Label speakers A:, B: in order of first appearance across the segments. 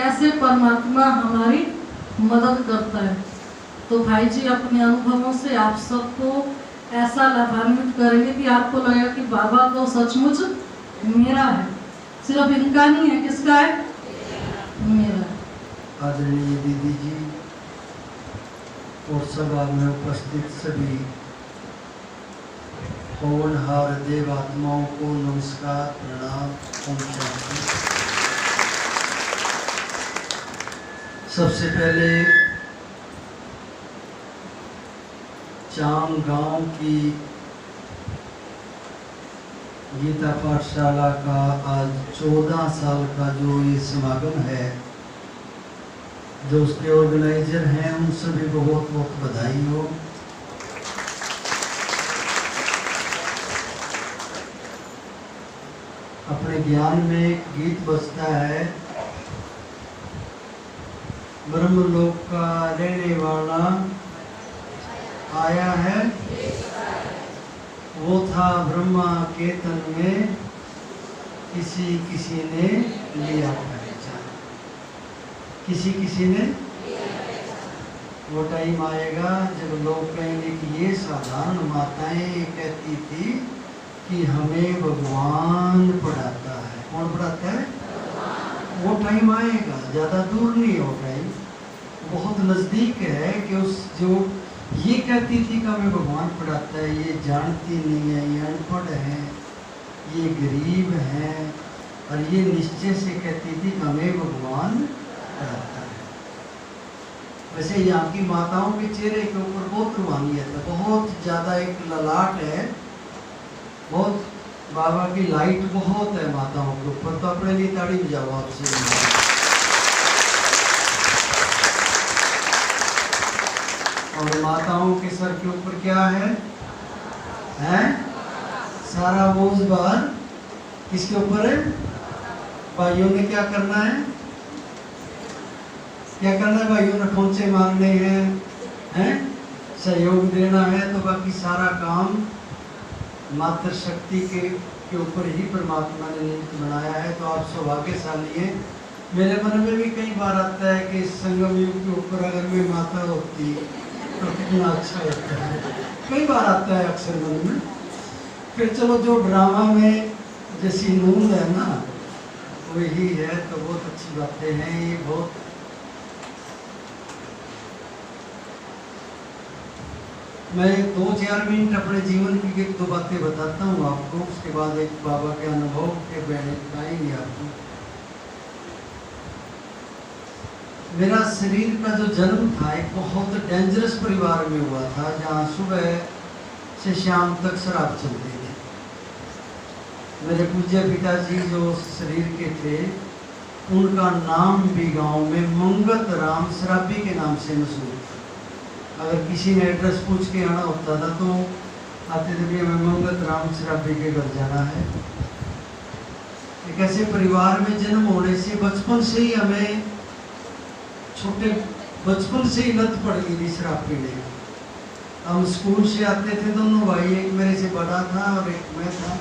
A: कैसे परमात्मा हमारी मदद करता है। तो भाई जी अपने अनुभवों से आप सबको ऐसा लाभान्वित करेंगे कि आपको लगेगा कि बाबा तो सचमुच मेरा है, सिर्फ इनका नहीं है, किसका है? मेरा।
B: आदरणीय दीदी जी और सभा में उपस्थित सभी होनहार देव आत्माओं को नमस्कार, प्रणाम, ओम शांति। सबसे पहले चाम गांव की गीता पाठशाला का आज 14 साल का जो ये समागम है, जो उसके ऑर्गेनाइजर हैं उन सभी को बहुत बहुत बधाई हो। अपने ज्ञान में एक गीत बजता है, ब्रह्मलोक का रहने वाला आया है, वो था ब्रह्मा के तन में, किसी किसी ने लिया पहचान, किसी किसी ने। वो टाइम आएगा जब लोग कहेंगे कि ये साधारण माताएं कहती थी कि हमें भगवान पढ़ाता है। कौन पढ़ाता है? वो टाइम आएगा, ज़्यादा दूर नहीं हो टाइम, बहुत नज़दीक है कि उस जो ये कहती थी कि हमें भगवान पढ़ाता है, ये जानती नहीं है, ये अनपढ़ है, ये गरीब है, और ये निश्चय से कहती थी कि हमें भगवान पढ़ाता है। वैसे यहाँ की माताओं के चेहरे के ऊपर बहुत रूहानियत है, बहुत ज़्यादा एक ललाट है, बहुत बाबा की लाइट बहुत है माताओं के ऊपर। तो अपने लिए ताड़ी बजाओ आपसे। और माताओं के सर के ऊपर क्या है? हैं? सारा बोझ बाहर किसके ऊपर है? भाइयों ने क्या करना है? क्या करना है? भाइयों ने ठोंचे मारने हैं, सहयोग देना है, तो बाकी सारा काम मातृ शक्ति के ऊपर ही परमात्मा ने निमित्त बनाया है। तो आप सौभाग्यशाली हैं। मेरे मन में भी कई बार आता है कि संगम युग के ऊपर अगर मैं माता होती तो कितना अच्छा लगता है, कई बार आता है अक्सर मन में। फिर चलो जो ड्रामा में जैसी नून है ना वही है, तो बहुत अच्छी बातें हैं ये। बहुत मैं 2-4 मिनट अपने जीवन की एक दो बातें बताता हूँ आपको, उसके बाद एक बाबा के अनुभव के बताएंगे आपको। मेरा शरीर का जो जन्म था एक बहुत डेंजरस परिवार में हुआ था, जहाँ सुबह से शाम तक शराब चलती थी। मेरे पूज्य पिताजी जो शरीर के थे, उनका नाम भी गांव में मंगत राम शराबी के नाम से मशहूर था। अगर किसी ने एड्रेस पूछ के आना होता था तो आते थे, हमें मंगत राम शराबी के घर जाना है। एक ऐसे परिवार में जन्म होने से बचपन से ही हमें छोटे बचपन से ही लत पड़ गई थी शराब पीने की। हम स्कूल से आते थे दोनों भाई, एक मेरे से बड़ा था और एक मैं था।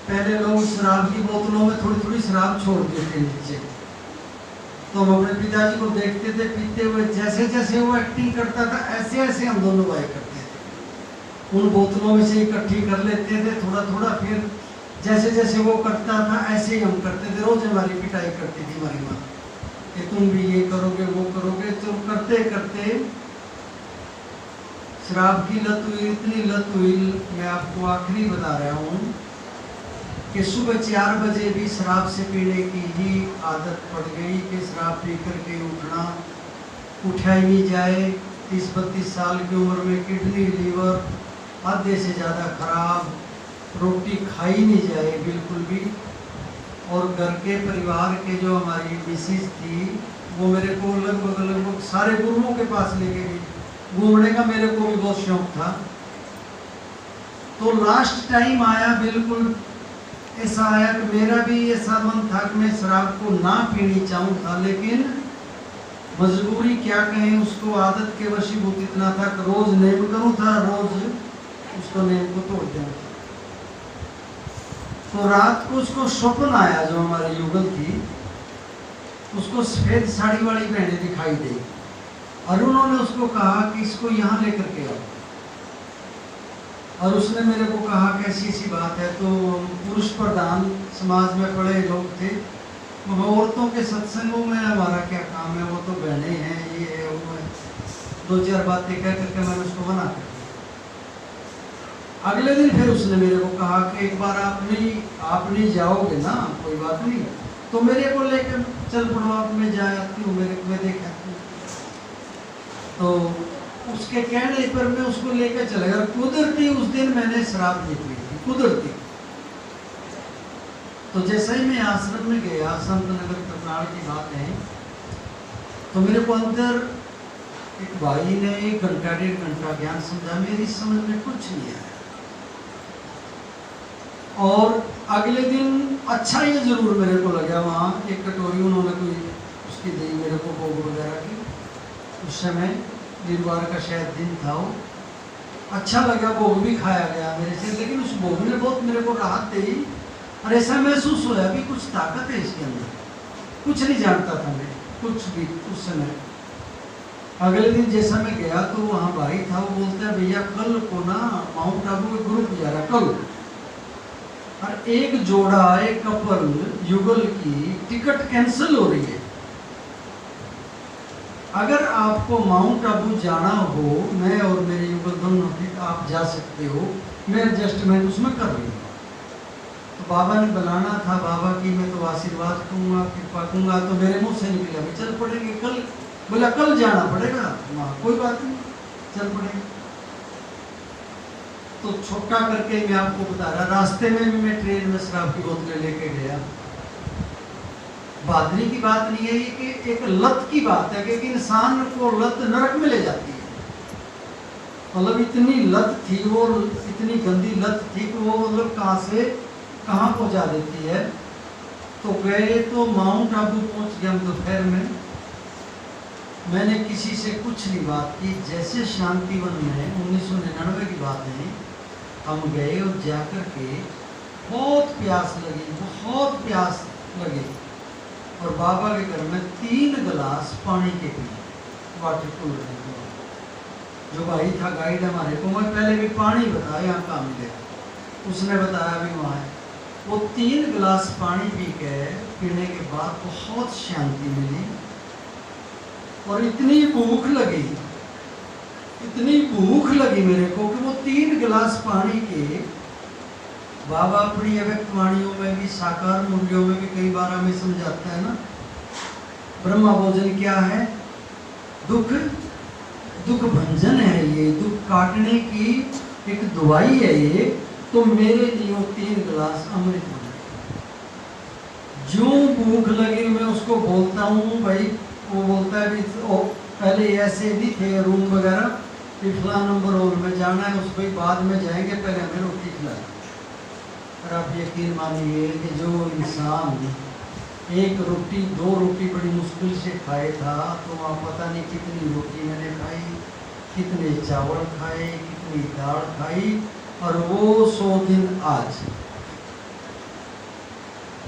B: पहले लोग शराब की बोतलों में थोड़ी थोड़ी शराब छोड़ देते नीचे, तो हम अपने पिताजी को देखते थे पीते हुए, जैसे जैसे वो एक्टिंग करता था ऐसे ऐसे हम दोनों भाई करते थे। उन बोतलों में से इकट्ठी कर लेते थे थोड़ा थोड़ा, फिर जैसे जैसे वो करता था ऐसे ही हम करते थे। रोज हमारी पिटाई करती थी हमारी माँ कि तुम भी ये करोगे वो करोगे। तो करते करते शराब की लत हुई, इतनी लत हुई, मैं आपको आखिरी बता रहा हूँ कि सुबह 4 बजे भी शराब से पीने की ही आदत पड़ गई कि शराब पी करके उठना, उठा ही नहीं जाए। 30-32 साल की उम्र में किडनी लीवर आधे से ज़्यादा खराब, रोटी खाई नहीं जाए बिल्कुल भी। और घर के परिवार के जो हमारी मिसेज थी वो मेरे को लगभग सारे गुरुओं के पास लेके गई। घूमने का मेरे को भी बहुत शौक था। तो लास्ट टाइम आया, बिल्कुल ऐसा आया कि मेरा भी ऐसा मन था कि मैं शराब को ना पीनी चाहूँ था, लेकिन मजबूरी क्या कहें, उसको आदत के वशीभूत इतना था कि रोज नेम करूँ था, रोज उसको नेम को तोड़ देना था। तो रात को उसको स्वप्न आया, जो हमारी युगल थी, उसको सफ़ेद साड़ी वाली बहनें दिखाई दी और उन्होंने उसको कहा कि इसको यहाँ लेकर के आओ। और उसने मेरे को कहा कैसी ऐसी बात है। तो पुरुष प्रधान समाज में पड़े लोग थे, औरतों के सत्संगों में हमारा क्या काम है, वो तो बहनें हैं, ये है वो है, 2-4 बातें कह करके मैंने उसको मना कर दिया। अगले दिन फिर उसने मेरे को कहा कि एक बार आप नहीं जाओगे ना, कोई बात नहीं, तो मेरे को लेकर चल पड़ो, आप में जा आती हूँ, मेरे को देखा। तो उसके कहने पर मैं उसको लेकर चला गया। कुदरती उस दिन मैंने शराब नहीं पी थी, कुदरती। तो जैसे ही मैं आश्रम में गया, संत नगर करनाल की बात है, तो मेरे को अंदर एक भाई ने 1 घंटा 1.5 घंटा ज्ञान समझा, मेरी समझ में कुछ नहीं आया। और अगले दिन अच्छा ये जरूर मेरे को लगा, वहाँ एक कटोरी उन्होंने कोई उसकी दी मेरे को, भोग वगैरह की। उस समय वीरवार का शायद दिन था, वो अच्छा लगा, भोग भी खाया गया मेरे से। लेकिन उस भोग ने बहुत मेरे को राहत दी और ऐसा महसूस होया कि कुछ ताकत है इसके अंदर। कुछ नहीं जानता था मैं, कुछ भी उस समय। अगले दिन जैसा मैं गया तो वहाँ भाई था, वो बोलता है भैया कल को ना माउंट आबू में ग्रुप जा रहा कल, और एक जोड़ा, एक कपल युगल की टिकट कैंसिल हो रही है। अगर आपको माउंट आबू जाना हो, मैं और मेरे युगल दोनों आप जा सकते हो, मैं एडजस्टमेंट उसमें कर रही हूँ। तो बाबा ने बुलाना था, बाबा की मैं तो आशीर्वाद दूंगा, कृपा दूंगा, तो मेरे मुंह से निकला भी चल पड़ेंगे कल। बोला कल जाना पड़ेगा वहाँ, कोई बात नहीं, चल पड़ेगा। तो छोटा करके मैं आपको बता रहा, रास्ते में भी मैं ट्रेन में शराब की बोतलें लेके गया। बहादुरी की बात नहीं है ये, कि एक लत की बात है कि इंसान को लत नरक में ले जाती है। मतलब इतनी लत थी वो, इतनी गंदी लत थी कि वो मतलब कहाँ से कहाँ पहुँचा देती है। तो गए तो माउंट आबू पहुँच गया दोपहर में। मैंने किसी से कुछ नहीं बात की, जैसे शांतिवन में 1999 की बात है, हम गए और जाकर के बहुत प्यास लगी, बहुत प्यास लगी, और बाबा के घर में 3 गिलास पानी के पिए, वाटर कूलर के। जो भाई था गाइड हमारे को, मैं पहले भी पानी बताया यहाँ कहाँ मिलेगा, उसने बताया भी वहाँ है। वो 3 गिलास पानी पी के पीने के बाद बहुत शांति मिली, और इतनी भूख लगी मेरे को कि वो 3 गिलास पानी के, बाबा अपनी अव्यक्त वाणियों में भी, साकार मूल्यों में भी कई बार हमें समझाता है ना, ब्रह्मा भोजन क्या है, दुख भंजन है, ये दुख काटने की एक दवाई है ये। तो मेरे लिए वो 3 गिलास अमृत बन गए। जो भूख लगी मैं उसको बोलता हूँ भाई, वो बोलता है भी पहले ऐसे भी थे रूम वगैरह, पिछला नंबर हॉल में जाना है, उस भाई बाद में जाएंगे, पहले हमें रोटी खिलाए। और आप यकीन मानिए कि जो इंसान 1 रोटी 2 रोटी बड़ी मुश्किल से खाए था, तो वहाँ पता नहीं कितनी रोटी मैंने खाई, कितने चावल खाए, कितनी दाल खाई, और वो 100 दिन आज।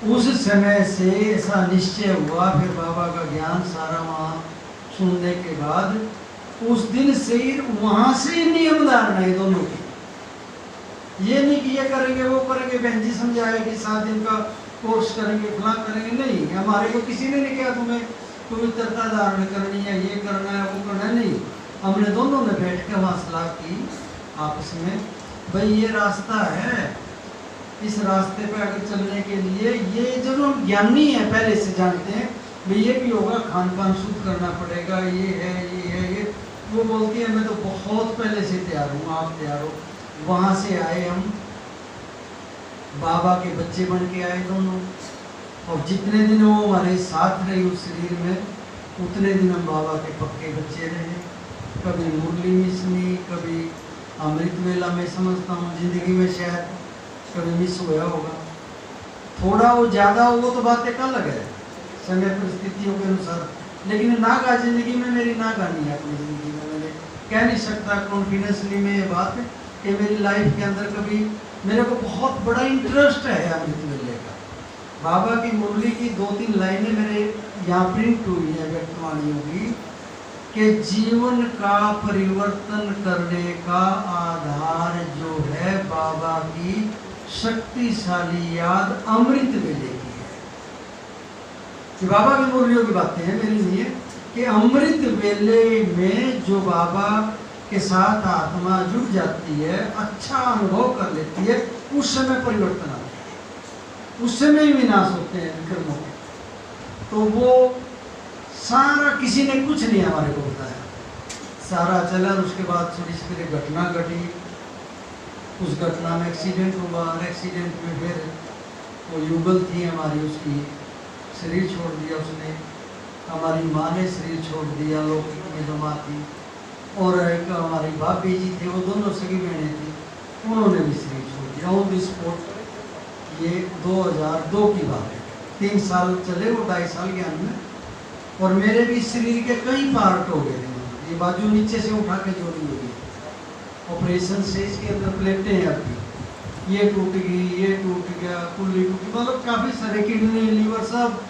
B: उस समय से ऐसा निश्चय हुआ, फिर बाबा का ज्ञान सारा वहाँ सुनने के बाद उस दिन से वहाँ से नियम धारणा है दोनों की। ये नहीं कि ये करेंगे वो करेंगे, बहन जी समझाए कि 7 दिन का कोर्स करेंगे, फला करेंगे, नहीं। हमारे को किसी ने नहीं कहा तुम्हें पवित्रता धारण करनी है, ये करना है, वो करना है, नहीं। हमने दोनों ने बैठ के वहाँ सलाह की आपस में, भाई ये रास्ता है, इस रास्ते पे आगे चलने के लिए ये जो ज्ञानी है पहले से जानते हैं, भाई ये भी होगा, खान पान शुद्ध करना पड़ेगा, ये है ये। वो बोलती है मैं तो बहुत पहले से तैयार हूँ, आप तैयार हो। वहाँ से आए हम, बाबा के बच्चे बन के आए दोनों, और जितने दिन वो हमारे साथ रहे उस शरीर में, उतने दिन हम बाबा के पक्के बच्चे रहे। कभी मुरली मिस नहीं, कभी अमृत वेला में, समझता हूँ जिंदगी में शायद कभी मिस हुआ होगा, थोड़ा वो ज़्यादा हो, वो तो बातें कल लग है समय परिस्थितियों के अनुसार। लेकिन नागा जिंदगी में मेरी नागा नहीं है, अपनी ज़िंदगी में मैंने कह नहीं सकता कॉन्फिडेंसली में ये बात कि मेरी लाइफ के अंदर कभी मेरे को बहुत बड़ा इंटरेस्ट है अमृत वेले का, बाबा की मुरली की 2-3 लाइनें मेरे यहाँ प्रिंट हुई है व्यक्तवाणियों की कि जीवन का परिवर्तन करने का आधार जो है बाबा की शक्तिशाली याद अमृत वेले की है। कि बाबा की मुरलियों की बातें हैं, मेरी नहीं है, कि अमृत वेले में जो बाबा के साथ आत्मा जुड़ जाती है, अच्छा अनुभव कर लेती है, उस समय परिवर्तन आता है, उस समय ही विनाश होते हैं विक्रमों के। तो वो सारा किसी ने कुछ नहीं हमारे को बताया, सारा चला। उसके बाद थोड़ी सी घटना घटी, उस घटना में एक्सीडेंट हुआ, और एक्सीडेंट में फिर वो युगल थी हमारी, उसकी शरीर छोड़ दिया उसने, हमारी माँ ने शरीर छोड़ दिया, लौकिक में जमा थी, और एक हमारी भाभी जी थे, वो दोनों सगी बहनें थी, उन्होंने भी शरीर छोड़ दिया ऑन द स्पॉट। ये 2002 की बात है, 3 साल चले वो, 2.5 साल ज्ञान में। और मेरे भी शरीर के कई पार्ट हो गए थे, ये बाजू नीचे से उठा के जोड़ी हुई है ऑपरेशन से, इसके अंदर प्लेटें हैं अभी, ये टूट गई, ये टूट गया, कुल्ली टूटी, मतलब काफ़ी सारे, किडनी लीवर सब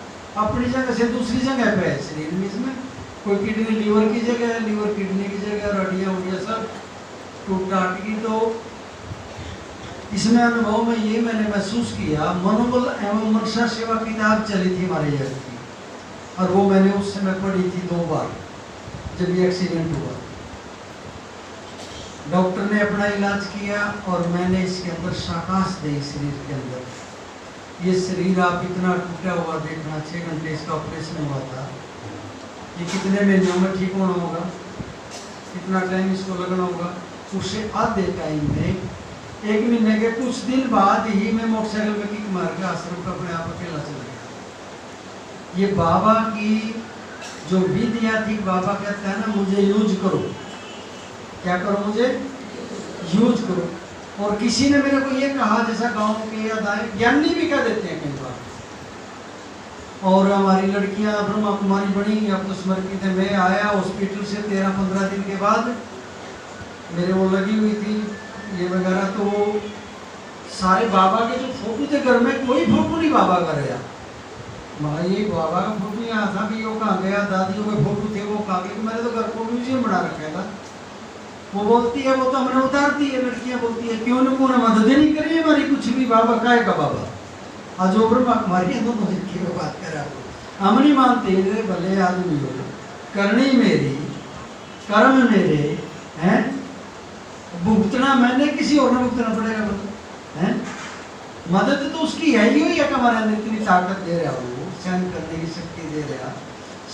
B: अपनी जगह से दूसरी जगह पे है शरीर में। इसमें कोई किडनी लीवर की जगह है, लीवर किडनी की जगह, हड्डियाँ उड़िया सब टूट टाट की। तो इसमें अनुभव में ये मैंने महसूस किया, मनोबल एवं मनसा सेवा किताब चली थी हमारे यहाँ की, और वो मैंने उस समय पढ़ी थी 2 बार जब ये एक्सीडेंट हुआ। डॉक्टर ने अपना इलाज किया और मैंने इसके अंदर शाकाश दी शरीर के अंदर। ये शरीर आप इतना टूटा हुआ देखना, 6 घंटे इसका ऑपरेशन हुआ था, ये कितने महीनों में ठीक होना होगा, कितना टाइम इसको लगना होगा। उससे आधे टाइम में 1 महीने के कुछ दिन बाद ही मैं मोटरसाइकिल में किक मार के आश्रम पर अपने आप अकेला चला गया। ये बाबा की जो विधियाँ थी, बाबा कहता है ना, मुझे यूज करो, क्या करो, मुझे यूज करो। और किसी ने मेरे को ये कहा, जैसा गांव के या दाएं ज्ञानी भी कह देते हैं कई बार। और हमारी लड़कियां ब्रह्मा कुमारी बनी, अब तो समर्पित है। मैं आया हॉस्पिटल से 13-15 दिन के बाद, मेरे वो लगी हुई थी ये वगैरह, तो वो सारे बाबा के जो फोटो थे घर में, कोई फोटो नहीं बाबा का रहा। भाई बाबा का फोटो यहाँ था कि वो कहाँ गया, दादियों के फोटो थे वो कहाँ गए। मैंने तो घर को म्यूजियम बना रखा था। वो बोलती है, वो तो हमने उतार दी है, लड़कियाँ बोलती है, क्यों उनको ने मदद नहीं करी हमारी कुछ भी, बाबा काय का बाबा। आज वो ब्रह्मा कुमारी दोनों की बात करा, हम नहीं मानते, भले आदमी हो, करनी मेरी, कर्म मेरे हैं, भुगतना मैंने, किसी और ने भुगतना पड़ेगा मतलब है। मदद तो उसकी है ही हुई है, हमारे अंदर इतनी ताकत दे रहा, वो सहन करने की शक्ति दे रहा,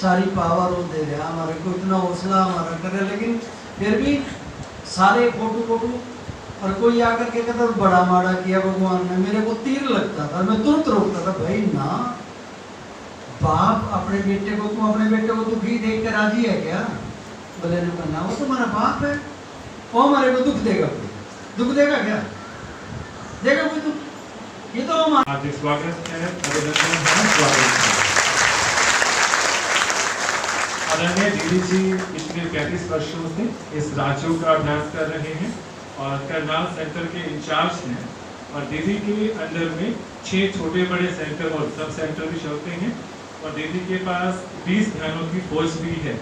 B: सारी पावर वो दे रहा, हमारे को इतना हौसला हमारा कर रहा। लेकिन फिर भी सारे फोटो और कोई आकर के कहता बड़ा माड़ा किया भगवान ने, मेरे को तीर लगता था, मैं तुरंत रोकता था, भाई ना, बाप अपने बेटे को, तुम अपने बेटे को दुखी देख कर राजी है क्या? बोले ना, वो तुम्हारा बाप है, वो हमारे को दुख देगा, कोई दुख देगा क्या? देगा कोई दुख? ये तो हमारा
C: स्वागत है, स्वागत है। आदरणीय दीदी जी पिछले 35 वर्षों से इस राजयोग का अभ्यास कर रहे हैं और करनाल सेंटर के इंचार्ज हैं। और दीदी के अंडर में 6 छोटे बड़े सेंटर और सब सेंटर भी चलते हैं। और दीदी के पास 20 ध्यानों की फौज भी है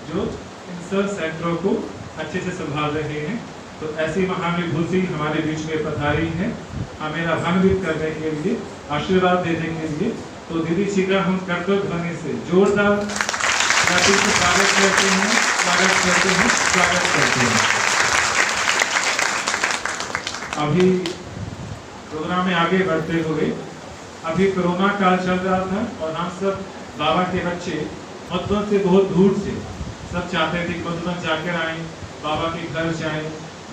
C: जो इन सब सेंटरों को अच्छे से संभाल रहे हैं। तो ऐसी महाविभूति हमारे बीच में पधारी है, हमें लाभान्वित करने के लिए, आशीर्वाद देने के लिए। तो दीदी जी का हम कर्तव्य ध्वनि से जोरदार स्वागत करते हैं, स्वागत करते हैं, स्वागत करते हैं। अभी प्रोग्राम में आगे बढ़ते हुए, अभी कोरोना काल चल रहा था और हम सब बाबा के बच्चे मधुबन से बहुत दूर से सब चाहते थे कि मधुबन जाकर आए, बाबा के घर जाएं,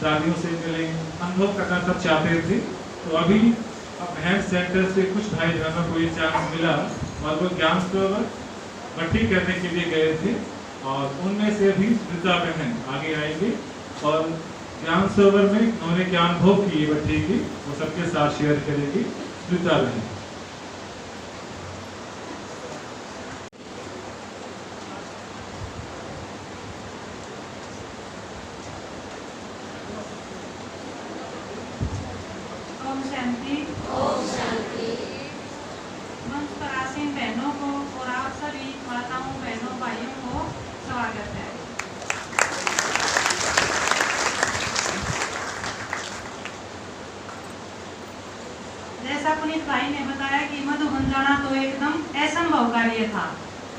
C: दादियों से मिलें, अनुभव करना सब चाहते थे। तो अभी अब हेल्थ सेंटर से कुछ भाई बहनों को ये चांस मिला और वो ज्ञान सरोवर भट्टी करने के लिए गए थे। और उनमें से भी स्मृता बहन आगे आएंगे और ज्ञान सरोवर में उन्होंने क्या अनुभव किए भट्टी की, वो सबके साथ शेयर करेगी स्मृता बहन।
D: ओम शांति। ओम शांति। मन सुनीत भाई ने बताया कि मधुबन जाना तो एकदम असंभव कार्य था,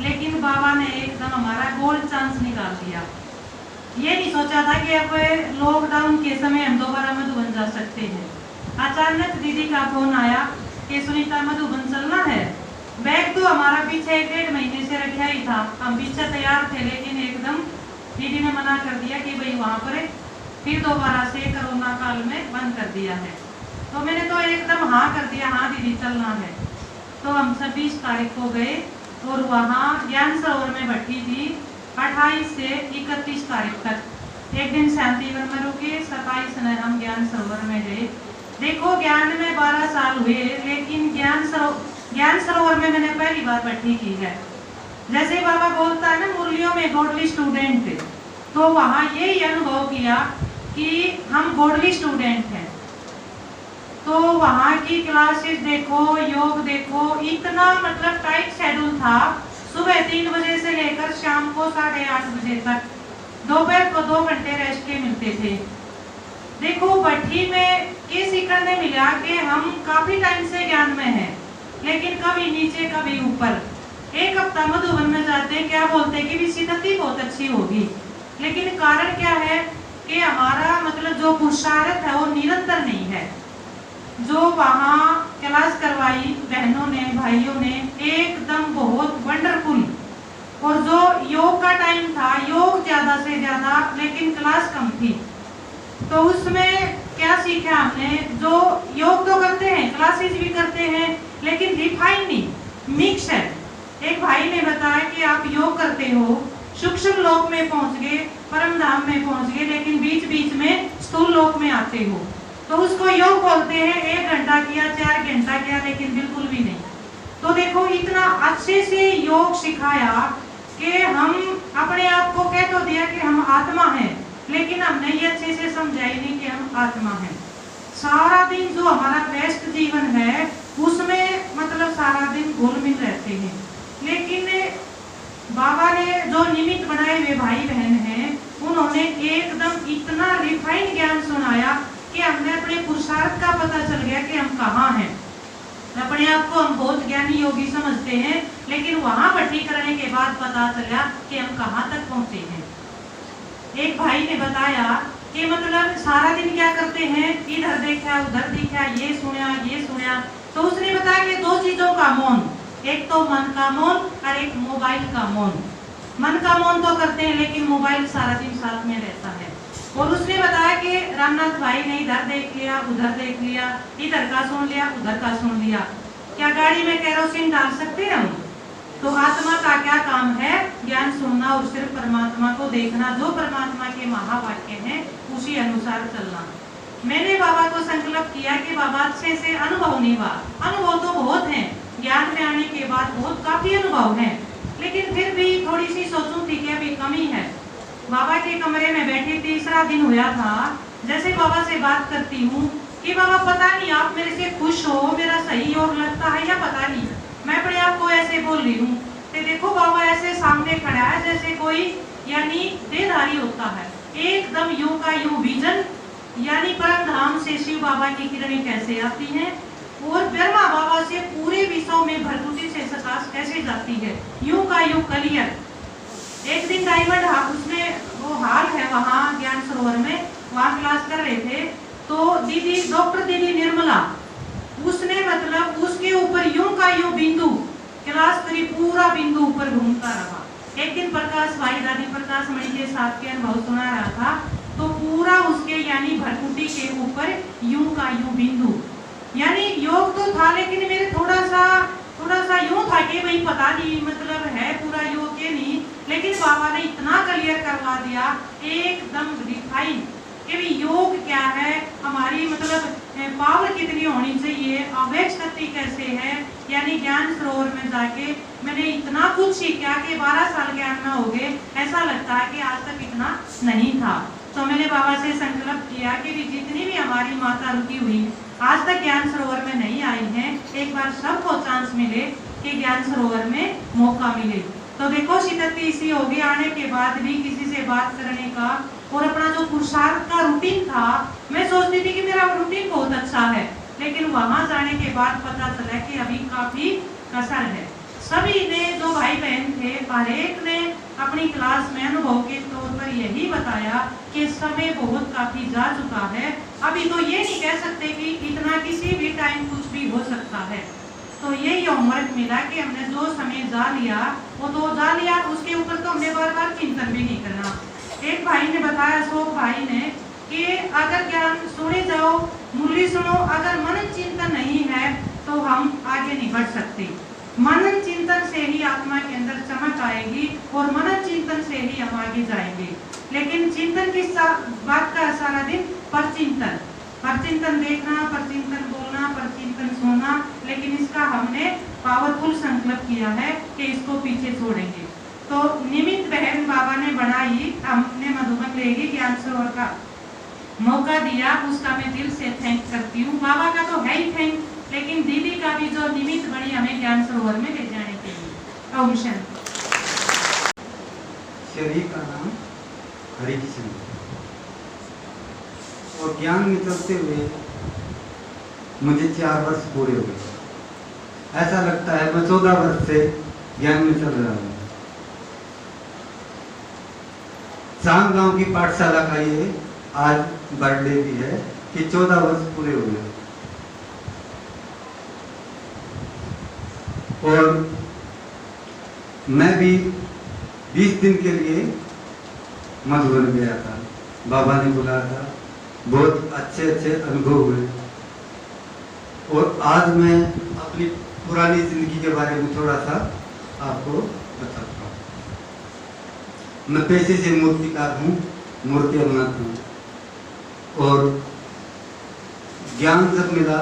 D: लेकिन बाबा ने एकदम हमारा गोल्ड चांस निकाल दिया। ये नहीं सोचा था कि अब लॉकडाउन के समय हम दोबारा मधुबन जा सकते हैं। अचानक दीदी का फोन आया कि सुनीता मधुबन चलना है। बैग तो हमारा पीछे 1.5 महीने से रखा ही था, हम पीछे तैयार थे, लेकिन एकदम दीदी ने मना कर दिया कि भाई वहाँ पर फिर दोबारा से कोरोना काल में बंद कर दिया है। तो मैंने तो एकदम हाँ कर दिया, हाँ दीदी चलना है। तो हम 26 तारीख को गए और वहाँ ज्ञान सरोवर में बैठी थी 28 से 31 तारीख तक। एक दिन शांतिवन में रुके, 27 ने हम ज्ञान सरोवर में गए। देखो ज्ञान में 12 साल हुए, लेकिन ज्ञान सरोवर में मैंने पहली बार बैठी की है। जैसे बाबा बोलता है ना मुरलियों में गॉडली स्टूडेंट, तो वहाँ यही अनुभव किया कि हम गॉडली स्टूडेंट हैं। तो वहाँ की क्लासेस देखो, योग देखो, इतना मतलब टाइट शेड्यूल था। सुबह 3 बजे से लेकर शाम को 8:30 बजे तक, दोपहर को 2 घंटे रेस्ट के मिलते थे। देखो भट्टी में ये सीखने मिला कि हम काफी टाइम से ज्ञान में हैं, लेकिन कभी नीचे कभी ऊपर। एक हफ्ता मधुबन में जाते हैं, क्या बोलते हैं कि भी स्थिति बहुत अच्छी होगी, लेकिन कारण क्या है कि हमारा मतलब जो पुरुषार्थ है वो निरंतर नहीं है। जो वहाँ क्लास करवाई बहनों ने भाइयों ने एकदम बहुत वंडरफुल, और जो योग का टाइम था योग ज्यादा से ज्यादा, लेकिन क्लास कम थी। तो उसमें क्या सीखा हमने, जो योग तो करते हैं क्लासेस भी करते हैं, लेकिन रिफाइन नहीं, मिक्स है। एक भाई ने बताया कि आप योग करते हो, सूक्ष्म लोक में पहुंच गए, परम धाम में पहुंच गए, लेकिन बीच बीच में स्थूल लोक में आते हो। तो उसको योग बोलते हैं। 1 घंटा किया, 4 घंटा किया, लेकिन बिल्कुल भी नहीं। तो देखो इतना अच्छे से योग सिखाया कि हम अपने आप को कह तो दिया कि हम आत्मा हैं, लेकिन हमने ये अच्छे से समझाई नहीं कि हम आत्मा हैं। सारा दिन जो हमारा व्यस्त जीवन है उसमें मतलब सारा दिन घुल-मिल रहते हैं, लेकिन बाबा ने जो निमित्त बनाए हुए भाई बहन हैं, उन्होंने एकदम इतना रिफाइंड ज्ञान सुनाया कि हमने अपने पुरुषार्थ का पता चल गया कि हम कहाँ हैं। अपने आप को हम बहुत ज्ञानी योगी समझते हैं, लेकिन वहां भट्टी करने के बाद पता चला कि हम कहाँ तक पहुंचे हैं। एक भाई ने बताया कि मतलब सारा दिन क्या करते हैं, इधर देखा उधर देखा, ये सुना। तो उसने बताया कि 2 चीजों का मौन, एक तो मन का मौन और एक मोबाइल का मौन। मन का मौन तो करते हैं, लेकिन मोबाइल सारा दिन साथ में रहता है। और उसने बताया कि रामनाथ भाई ने इधर देख लिया उधर देख लिया, इधर का सुन लिया उधर का सुन लिया। क्या गाड़ी में केरोसिन डाल सकते हैं हम? तो आत्मा का क्या काम है? ज्ञान सुनना और सिर्फ परमात्मा को देखना, जो परमात्मा के महावाक्य हैं उसी अनुसार चलना। मैंने बाबा को संकल्प किया कि बाबा अच्छे से अनुभव नहीं हुआ। अनुभव तो बहुत हैं, ज्ञान में आने के बाद बहुत काफी अनुभव हैं, लेकिन फिर भी थोड़ी सी सोचूं थी कि अभी कमी है। बाबा के कमरे में बैठी, तीसरा दिन हुआ था। जैसे बाबा से बात करती हूँ कि बाबा पता नहीं आप मेरे से खुश हो, मेरा सही योग लगता है या पता नहीं, मैं अपने आप को ऐसे बोल रही हूँ। तो देखो बाबा ऐसे सामने खड़ा है जैसे कोई यानी देहधारी होता है, एकदम यूं का यूं विजन, यानी परम धाम से शिव बाबा की किरणें कैसे आती हैं और ब्रह्मा बाबा से पूरे विश्व में भरपूरी से प्रकाश कैसे जाती है, यूं का यूं क्लियर। एक दिन डायमंड उसमें वो हाल है वहाँ ज्ञान सरोवर में, वहाँ क्लास कर रहे थे। तो दीदी डॉक्टर दीदी निर्मला, उसने मतलब उसके ऊपर यूं का यूं बिंदु क्लास करी, पूरा बिंदु ऊपर घूमता रहा। एक दिन प्रकाश भाई दादी प्रकाश मणि के साथ के अनुभव सुना रहा था, तो पूरा उसके यानी भरकुटी के ऊपर यूं का यूं बिंदु, यानी योग तो था, लेकिन मेरे थोड़ा सा यूं था कि भाई पता नहीं मतलब है पूरा योग के नहीं, लेकिन बाबा ने इतना क्लियर करवा दिया एकदम रिफाइन कि भी योग क्या है, हमारी मतलब पावर कितनी होनी चाहिए, अवेक्ष शक्ति कैसे है। यानी ज्ञान सरोवर में जाके मैंने इतना कुछ सीखा कि 12 साल ज्ञान में हो गए, ऐसा लगता है कि आज तक इतना नहीं था। तो मैंने बाबा से संकल्प किया कि भी जितनी भी हमारी माता रुकी हुई आज तक ज्ञान सरोवर में नहीं आई हैं, एक बार सबको चांस मिले कि ज्ञान सरोवर में मौका मिले। तो देखो शिद्दती इसी होगी, आने के बाद भी किसी से बात करने का और अपना जो पुरुषार्थ का रूटीन था, मैं सोचती थी कि मेरा रूटीन बहुत अच्छा है, लेकिन वहां जाने के बाद पता चला कि अभी काफी कसर है। सभी ने, जो भाई बहन थे, हर एक ने अपनी क्लास में अनुभव के तौर पर यही बताया कि समय बहुत काफी जा चुका है, अभी तो ये नहीं कह सकते कि इतना किसी भी टाइम कुछ भी हो सकता है। तो यही होमवर्क मिला कि हमने जो समय जा लिया वो तो जा लिया, उसके ऊपर तो हमने बार बार चिंतन भी नहीं करना। एक भाई ने बताया, अशोक भाई ने, कि अगर ज्ञान सुने जाओ, मुरली सुनो, अगर मनन चिंतन नहीं है तो हम आगे नहीं बढ़ सकते। मनन चिंतन से ही आत्मा के अंदर चमक आएगी और मनन चिंतन से ही हम आगे जाएंगे। लेकिन चिंतन किस बात का सारा दिन? परचिंतन, परचिंतन देखना, परचिंतन बोलना, परचिंतन सुनना। लेकिन इसका हमने पावरफुल संकल्प किया है कि इसको पीछे छोड़ेंगे। तो निमित्त बहन बाबा ने बनाई, हमने मधुबन लेगी ज्ञान सरोवर का मौका दिया, उसका मैं दिल से थैंक करती हूँ। बाबा का तो है ही थैंक, लेकिन दीदी का भी जो निमित्त बनी हमें ज्ञान सरोवर में ले जाने के लिए। ओम शांति।
B: शरीर का नाम हरि कृष्ण और ज्ञान में चलते हुए मुझे 4 वर्ष पूरे हो गए। ऐसा लगता है मैं 14 वर्ष से ज्ञान में चल रहा हूँ। सांग गांव की पाठशाला का ये आज बर्थडे भी है कि 14 वर्ष पूरे हो गए। और मैं भी 20 दिन के लिए मधुबन गया था, बाबा ने बुलाया था, बहुत अच्छे अच्छे अनुभव हुए। और आज मैं अपनी पुरानी जिंदगी के बारे में थोड़ा सा आपको बताता हूँ। मैं पेशे से मूर्तिकार हूँ, मूर्तियाँ बनाता हूँ। और ज्ञान जब मिला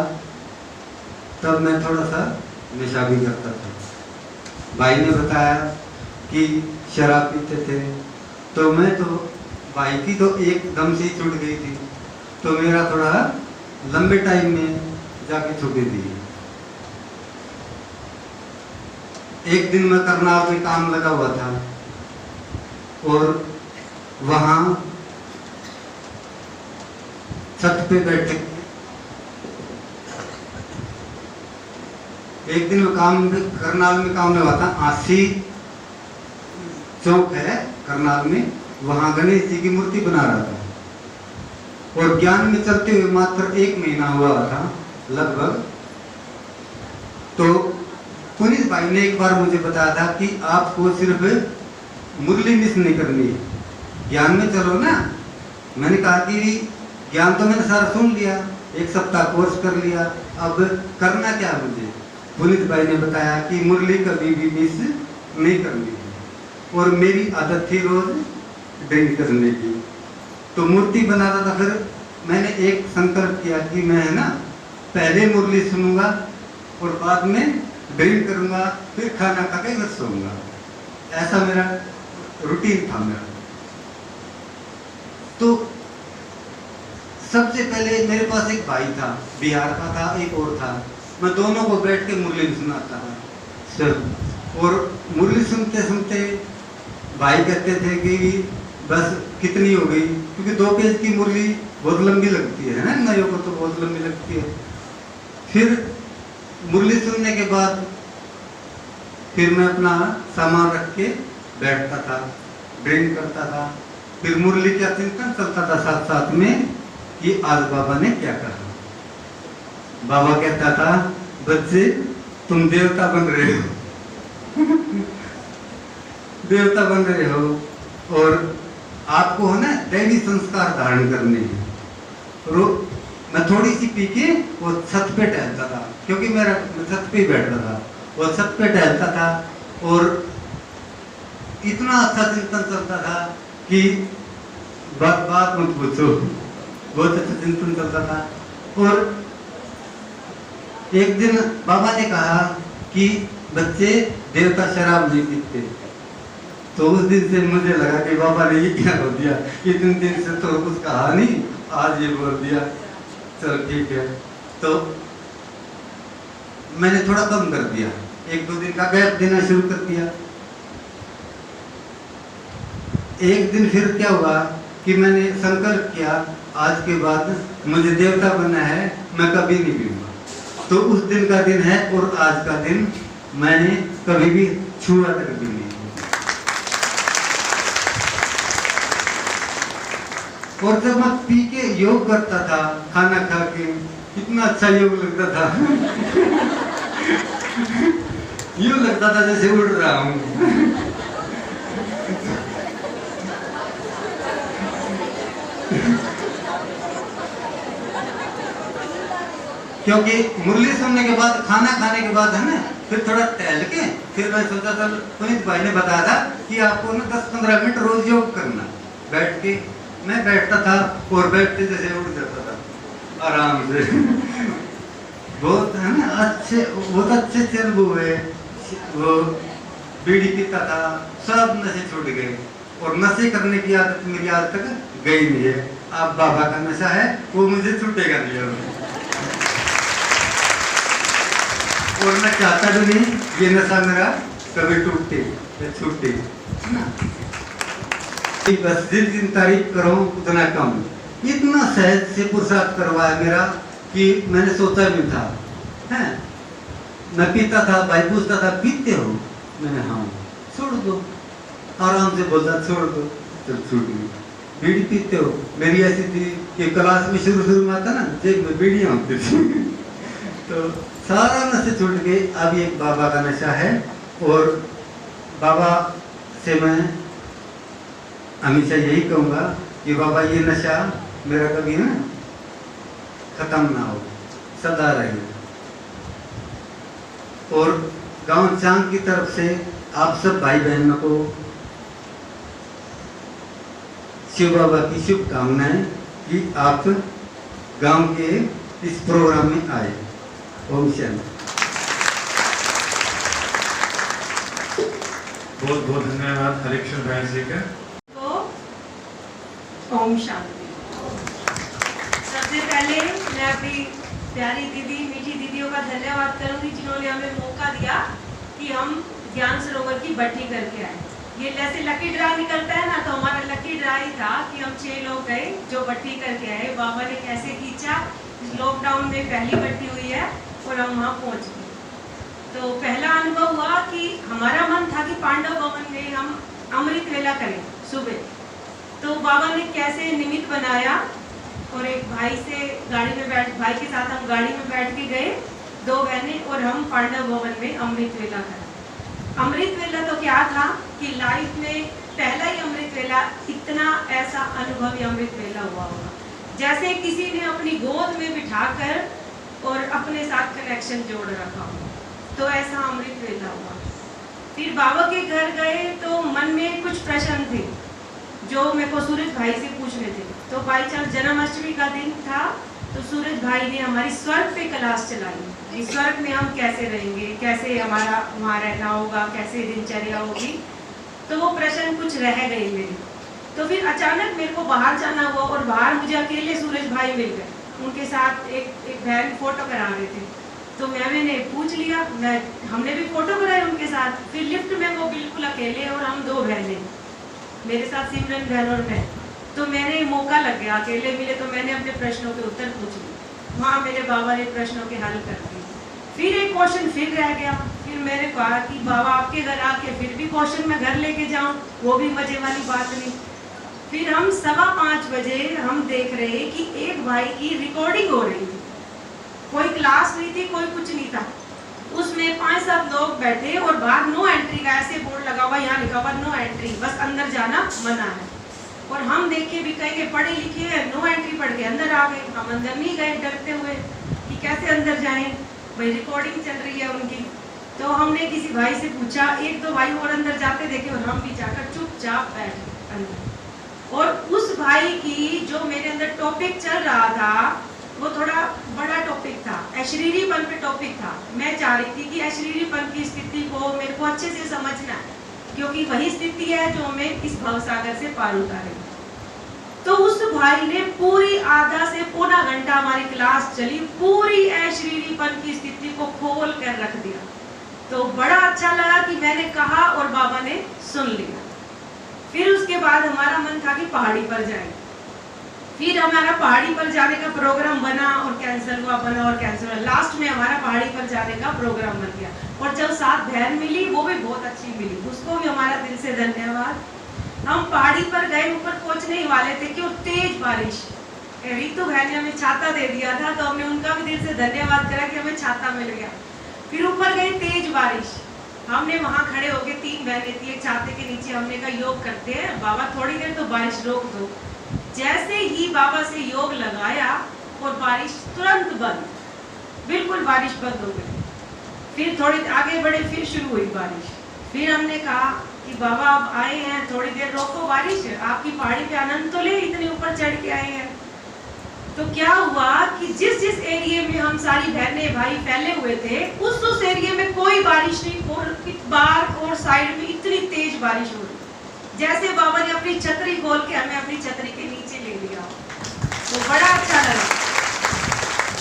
B: तब मैं थोड़ा सा नशा भी करता था। भाई ने बताया कि शराब पीते थे, तो मैं तो भाई की तो एकदम से ही छूट गई थी, तो मेरा थोड़ा लंबे टाइम में जाके छूटी थी। एक दिन मैं करनाल में काम लगा हुआ था और वहाँ छत पे बैठे एक दिन करनाल में काम लगा था। आसी चौक है करनाल में, वहां गणेश जी की मूर्ति बना रहा था। और ज्ञान में चलते हुए मात्र 1 महीना हुआ था लगभग। तो पुनीत भाई ने एक बार मुझे बताया था कि आपको सिर्फ मुरली मिस नहीं करनी, ज्ञान में चलो ना। मैंने कहा कि ज्ञान तो मैंने सारा सुन लिया, 1 सप्ताह कोर्स कर लिया, अब करना क्या मुझे? पुनीत भाई ने बताया कि मुरली कभी भी मिस नहीं करनी है। और मेरी आदत थी रोज ड्रिंक करने की, तो मूर्ति बनाता था। फिर मैंने एक संकल्प किया कि मैं है ना पहले मुरली सुनूंगा और बाद में ड्रिंक करूंगा, फिर खाना खा के घर सोऊंगा। ऐसा मेरा रूटीन था मेरा। तो सबसे पहले मेरे पास एक भाई था, बिहार का था, एक और था। मैं दोनों को बैठ के मुरली सुनाता था सब। और मुरली सुनते सुनते भाई कहते थे कि बस कितनी हो गई, क्योंकि 2 पेज की मुरली बहुत लंबी लगती है ना, नयों को तो बहुत लंबी लगती है। फिर मुरली सुनने के बाद फिर मैं अपना सामान रख के बैठता था, ड्रिंक करता था। फिर मुरली का चिंतन चलता था साथ साथ में कि आज बाबा ने क्या कहा। बाबा कहता था, बच्चे तुम देवता बन रहे हो देवता बन रहे हो और आपको है ना दैवी संस्कार धारण करने हैं। मैं थोड़ी सी पी के वो छत पे टहलता था, क्योंकि मैं छत पे बैठता था, वो छत पे टहलता था। और इतना अच्छा चिंतन चलता था कि बात मत पूछो, बहुत अच्छा चिंतन चलता था। और एक दिन बाबा ने कहा कि बच्चे देवता शराब नहीं पीते। तो उस दिन से मुझे लगा कि बाबा ने ये क्या बोल दिया, इतने दिन से तो कुछ कहा नहीं, आज ये बोल दिया, चलो ठीक है। तो मैंने थोड़ा कम कर दिया, 1-2 दिन का गैप देना शुरू कर दिया। एक दिन फिर क्या हुआ कि मैंने संकल्प किया, आज के बाद मुझे देवता बनना है, मैं कभी नहीं पीऊंगा। तो उस दिन का दिन है और आज का दिन मैंने कभी भी छुआ तक भी नहीं। और जब मैं पी के योग करता था, खाना खा के, कितना अच्छा योग लगता था। यूं लगता था जैसे उड़ रहा हूं। क्योंकि मुरली सुनने के बाद, खाना खाने के बाद है ना, फिर थोड़ा टहल के फिर मैं सोचा था, पुनीत भाई ने बताया था कि आपको ना 10-15 मिनट रोज योग करना। बैठ के मैं बैठता था और बैठते जैसे उड़ जाता था आराम से। बहुत है ना अच्छे, बहुत अच्छे चल हुए। वो बीड़ी पीता था, सब नशे छूट गए और नशे करने की आदत मेरी आज तक गई नहीं है। अब बाबा का नशा है, वो मुझे छूटेगा नहीं। और मैं चाहता भी नहीं ये नशा मेरा कभी टूटे या छूटे, है ना। बस जिन तारीफ करो उतना कम। इतना सहज से पुरुषार्थ करवाया मेरा कि मैंने सोचा भी था। है मैं पीता था, भाई पूछता था पीते हो, मैंने हाँ, छोड़ दो, आराम से बोलता छोड़ दो, चल छूट गई। बीड़ी पीते हो, मेरी ऐसी थी कि क्लास में शुरू में आता ना, जेब में बीड़ियाँ होती थी। तो सारा नशे छूट गए। अब एक बाबा का नशा है और बाबा से मैं हमेशा यही कहूँगा कि बाबा ये नशा मेरा कभी ना खत्म ना हो, सदा रहे। और गांव चांग की तरफ से आप सब भाई बहनों को शिव बाबा की शुभकामनाएं कि आप गांव के इस प्रोग्राम में आए। ओम शांति।
C: बहुत बहुत धन्यवाद हरिकृष्ण भाई जी का।
E: ओम शांति। सबसे पहले मैं अपनी प्यारी दीदी, मीठी दीदियों का धन्यवाद करूंगी जिन्होंने हमें मौका दिया कि हम ज्ञान सरोवर की भट्टी करके आए। ये जैसे लकी ड्रा निकलता है ना, तो हमारा लकी ड्रा ही था कि हम 6 लोग गए जो भट्टी करके आए। बाबा ने कैसे खींचा, लॉकडाउन में पहली भट्टी हुई है और हम वहाँ पहुँच गए। तो पहला अनुभव हुआ कि हमारा मन था कि पांडव भवन में हम अमृत वेला करें सुबह। तो बाबा ने कैसे निमित्त बनाया और एक भाई से भाई के साथ हम गाड़ी में बैठ के गए, 2 बहनें और हम पांडव भवन में अमृत वेला करा। अमृत वेला तो क्या था कि लाइफ में पहला ही अमृत वेला, इतना ऐसा अनुभव अमृत वेला हुआ होगा जैसे किसी ने अपनी गोद में बिठाकर और अपने साथ कनेक्शन जोड़ रखा हो। तो ऐसा अमृत वेला हुआ। फिर बाबा के घर गए तो मन में कुछ प्रश्न थे जो मेरे को सूरज भाई से पूछने थे। तो बाई चांस जन्माष्टमी का दिन था, तो सूरज भाई ने हमारी स्वर्ग पे क्लास चलाई कि स्वर्ग में हम कैसे रहेंगे, कैसे हमारा वहाँ रहना होगा, कैसे दिनचर्या होगी। तो वो प्रश्न कुछ रह गए मेरे। तो फिर अचानक मेरे को बाहर जाना हुआ और बाहर मुझे अकेले सूरज भाई मिल गए। उनके साथ एक बहन फोटो करा रहे थे, तो मैंने पूछ लिया, हमने भी फोटो कराई उनके साथ। फिर लिफ्ट में वो बिल्कुल अकेले और हम 2 बहनें, मेरे साथ सिमरन बहन और मैं। तो मैंने मौका लग गया, अकेले मिले तो मैंने अपने प्रश्नों के उत्तर पूछ लिए। वहाँ मेरे बाबा ने प्रश्नों के हल कर दिए। फिर एक क्वेश्चन फिर रह गया। फिर मैंने कहा कि बाबा आपके घर आके फिर भी क्वेश्चन मैं घर लेके जाऊँ, वो भी मजे वाली बात नहीं। फिर हम 5:15 बजे हम देख रहे कि एक भाई की रिकॉर्डिंग हो रही थी। कोई क्लास नहीं थी, कोई कुछ नहीं था। उसमें 5-7 लोग बैठे और बाहर नो एंट्री का ऐसे बोर्ड लगा हुआ, यहाँ लिखा हुआ नो एंट्री, बस अंदर जाना मना है। और हम देख के भी कहेंगे पढ़े लिखे हैं, नो एंट्री पढ़ के अंदर आ गए। हम अंदर नहीं गए डरते हुए कि कैसे अंदर जाएं, भाई रिकॉर्डिंग चल रही है उनकी। तो हमने किसी भाई से पूछा, 1-2 भाई और अंदर जाते देखे और हम भी जाकर चुपचाप बैठे अंदर। और उस भाई की जो मेरे अंदर टॉपिक चल रहा था वो थोड़ा बड़ा टॉपिक था, अशरीरीपन पे टॉपिक था। मैं चाह रही थी कि अशरीरीपन की स्थिति को मेरे को अच्छे से समझना है, क्योंकि वही स्थिति है जो हमें इस भवसागर से पार उतारेगी। तो उस भाई ने पूरी आधा से पौना घंटा हमारी क्लास चली, पूरी अशरीरीपन की स्थिति को खोल कर रख दिया। तो बड़ा अच्छा लगा कि मैंने कहा और बाबा ने सुन लिया। फिर उसके बाद हमारा मन था कि पहाड़ी पर जाए। फिर हमारा पहाड़ी पर जाने का प्रोग्राम बना और कैंसिल हुआ, बना और कैंसिल हुआ। लास्ट में हमारा पहाड़ी पर जाने का प्रोग्राम बन गया और जब साथ बहन मिली वो भी बहुत अच्छी मिली, उसको भी हमारा दिल से धन्यवाद। हम पहाड़ी पर गए, ऊपर पहुंचने ही वाले थे कि वो तेज बारिश, रितु बहन ने हमें छाता दे दिया था तो हमने उनका भी दिल से धन्यवाद करा कि हमें छाता मिल गया। फिर ऊपर गई तेज बारिश, हमने वहां खड़े होके 3 बहनें थी एक छाते के नीचे, हमने कहा योग करते हैं बाबा, थोड़ी देर तो बारिश रोक दो। जैसे ही बाबा से योग लगाया और बारिश तुरंत बंद, बिल्कुल बारिश बंद हो गई। फिर थोड़ी आगे बढ़े, फिर शुरू हुई बारिश। फिर हमने कहा कि बाबा आप आए हैं, थोड़ी देर रोको बारिश, आपकी पहाड़ी पे आनंद तो ले, इतने ऊपर चढ़ के आए हैं। तो क्या हुआ कि जिस जिस एरिया में हम सारी बहनें भाई फैले हुए थे उस एरिया में कोई बारिश नहीं, और बाहर और साइड में इतनी तेज बारिश हो रही, जैसे बाबा ने अपनी छतरी खोल के हमें अपनी छतरी के नीचे ले लिया। तो बड़ा अच्छा लगा,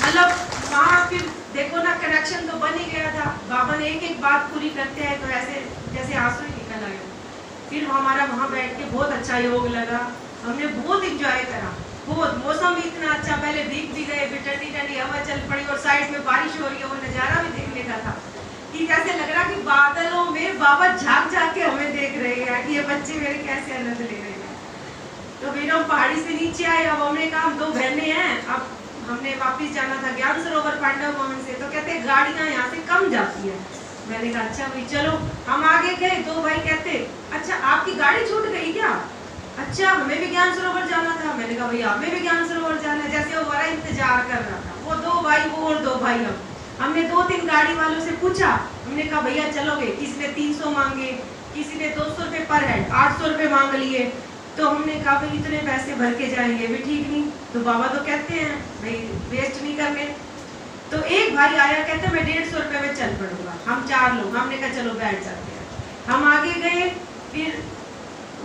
E: मतलब वहाँ फिर देखो ना कनेक्शन तो बन ही गया था। बाबा ने एक एक बात पूरी करते हैं तो ऐसे जैसे आंसू ही निकल आए। फिर हमारा वहाँ बैठ के बहुत अच्छा योग लगा, हमने बहुत इंजॉय करा, बहुत। मौसम भी इतना अच्छा, पहले भीग भी गए, फिर ठंडी ठंडी हवा चल पड़ी और साइड में बारिश हो रही है, वो नज़ारा भी देखने का था कि जैसे लग रहा कि बादलों में बाबा झांक झांक के हमें देख रहे हैं कि ये बच्चे मेरे कैसे आनंद ले रहे हैं। तो फिर हम पहाड़ी से नीचे आए, अब हमने कहा हम 2 बहनें हैं, अब हमने वापस जाना था ज्ञान सरोवर पांडव भवन से, तो कहते गाड़ियां यहाँ से कम जाती है। मैंने कहा अच्छा भाई चलो, हम आगे गए, 2 भाई कहते अच्छा आपकी गाड़ी छूट गई क्या? अच्छा हमें भी ज्ञान सरोवर जाना था। मैंने कहा भैया हमें भी ज्ञान सरोवर जाना है। जैसे वो बड़ा इंतजार कर रहा था, वो 2 भाई वो और 2 भाई हमने 2-3 गाड़ी वालों से पूछा, हमने कहा भैया चलोगे? किसी ने 300 मांगे, किसी ने 200 रुपये पर हेड, 800 रुपये मांग लिए। तो हमने कहा भाई इतने पैसे भर के जाएंगे भी ठीक नहीं, तो बाबा तो कहते हैं भाई वेस्ट नहीं करने। तो एक भाई आया, कहते मैं 150 रुपये में चल पड़ूंगा, हम 4 लोग। हमने कहा चलो बैठ जाते हैं। हम आगे गए, फिर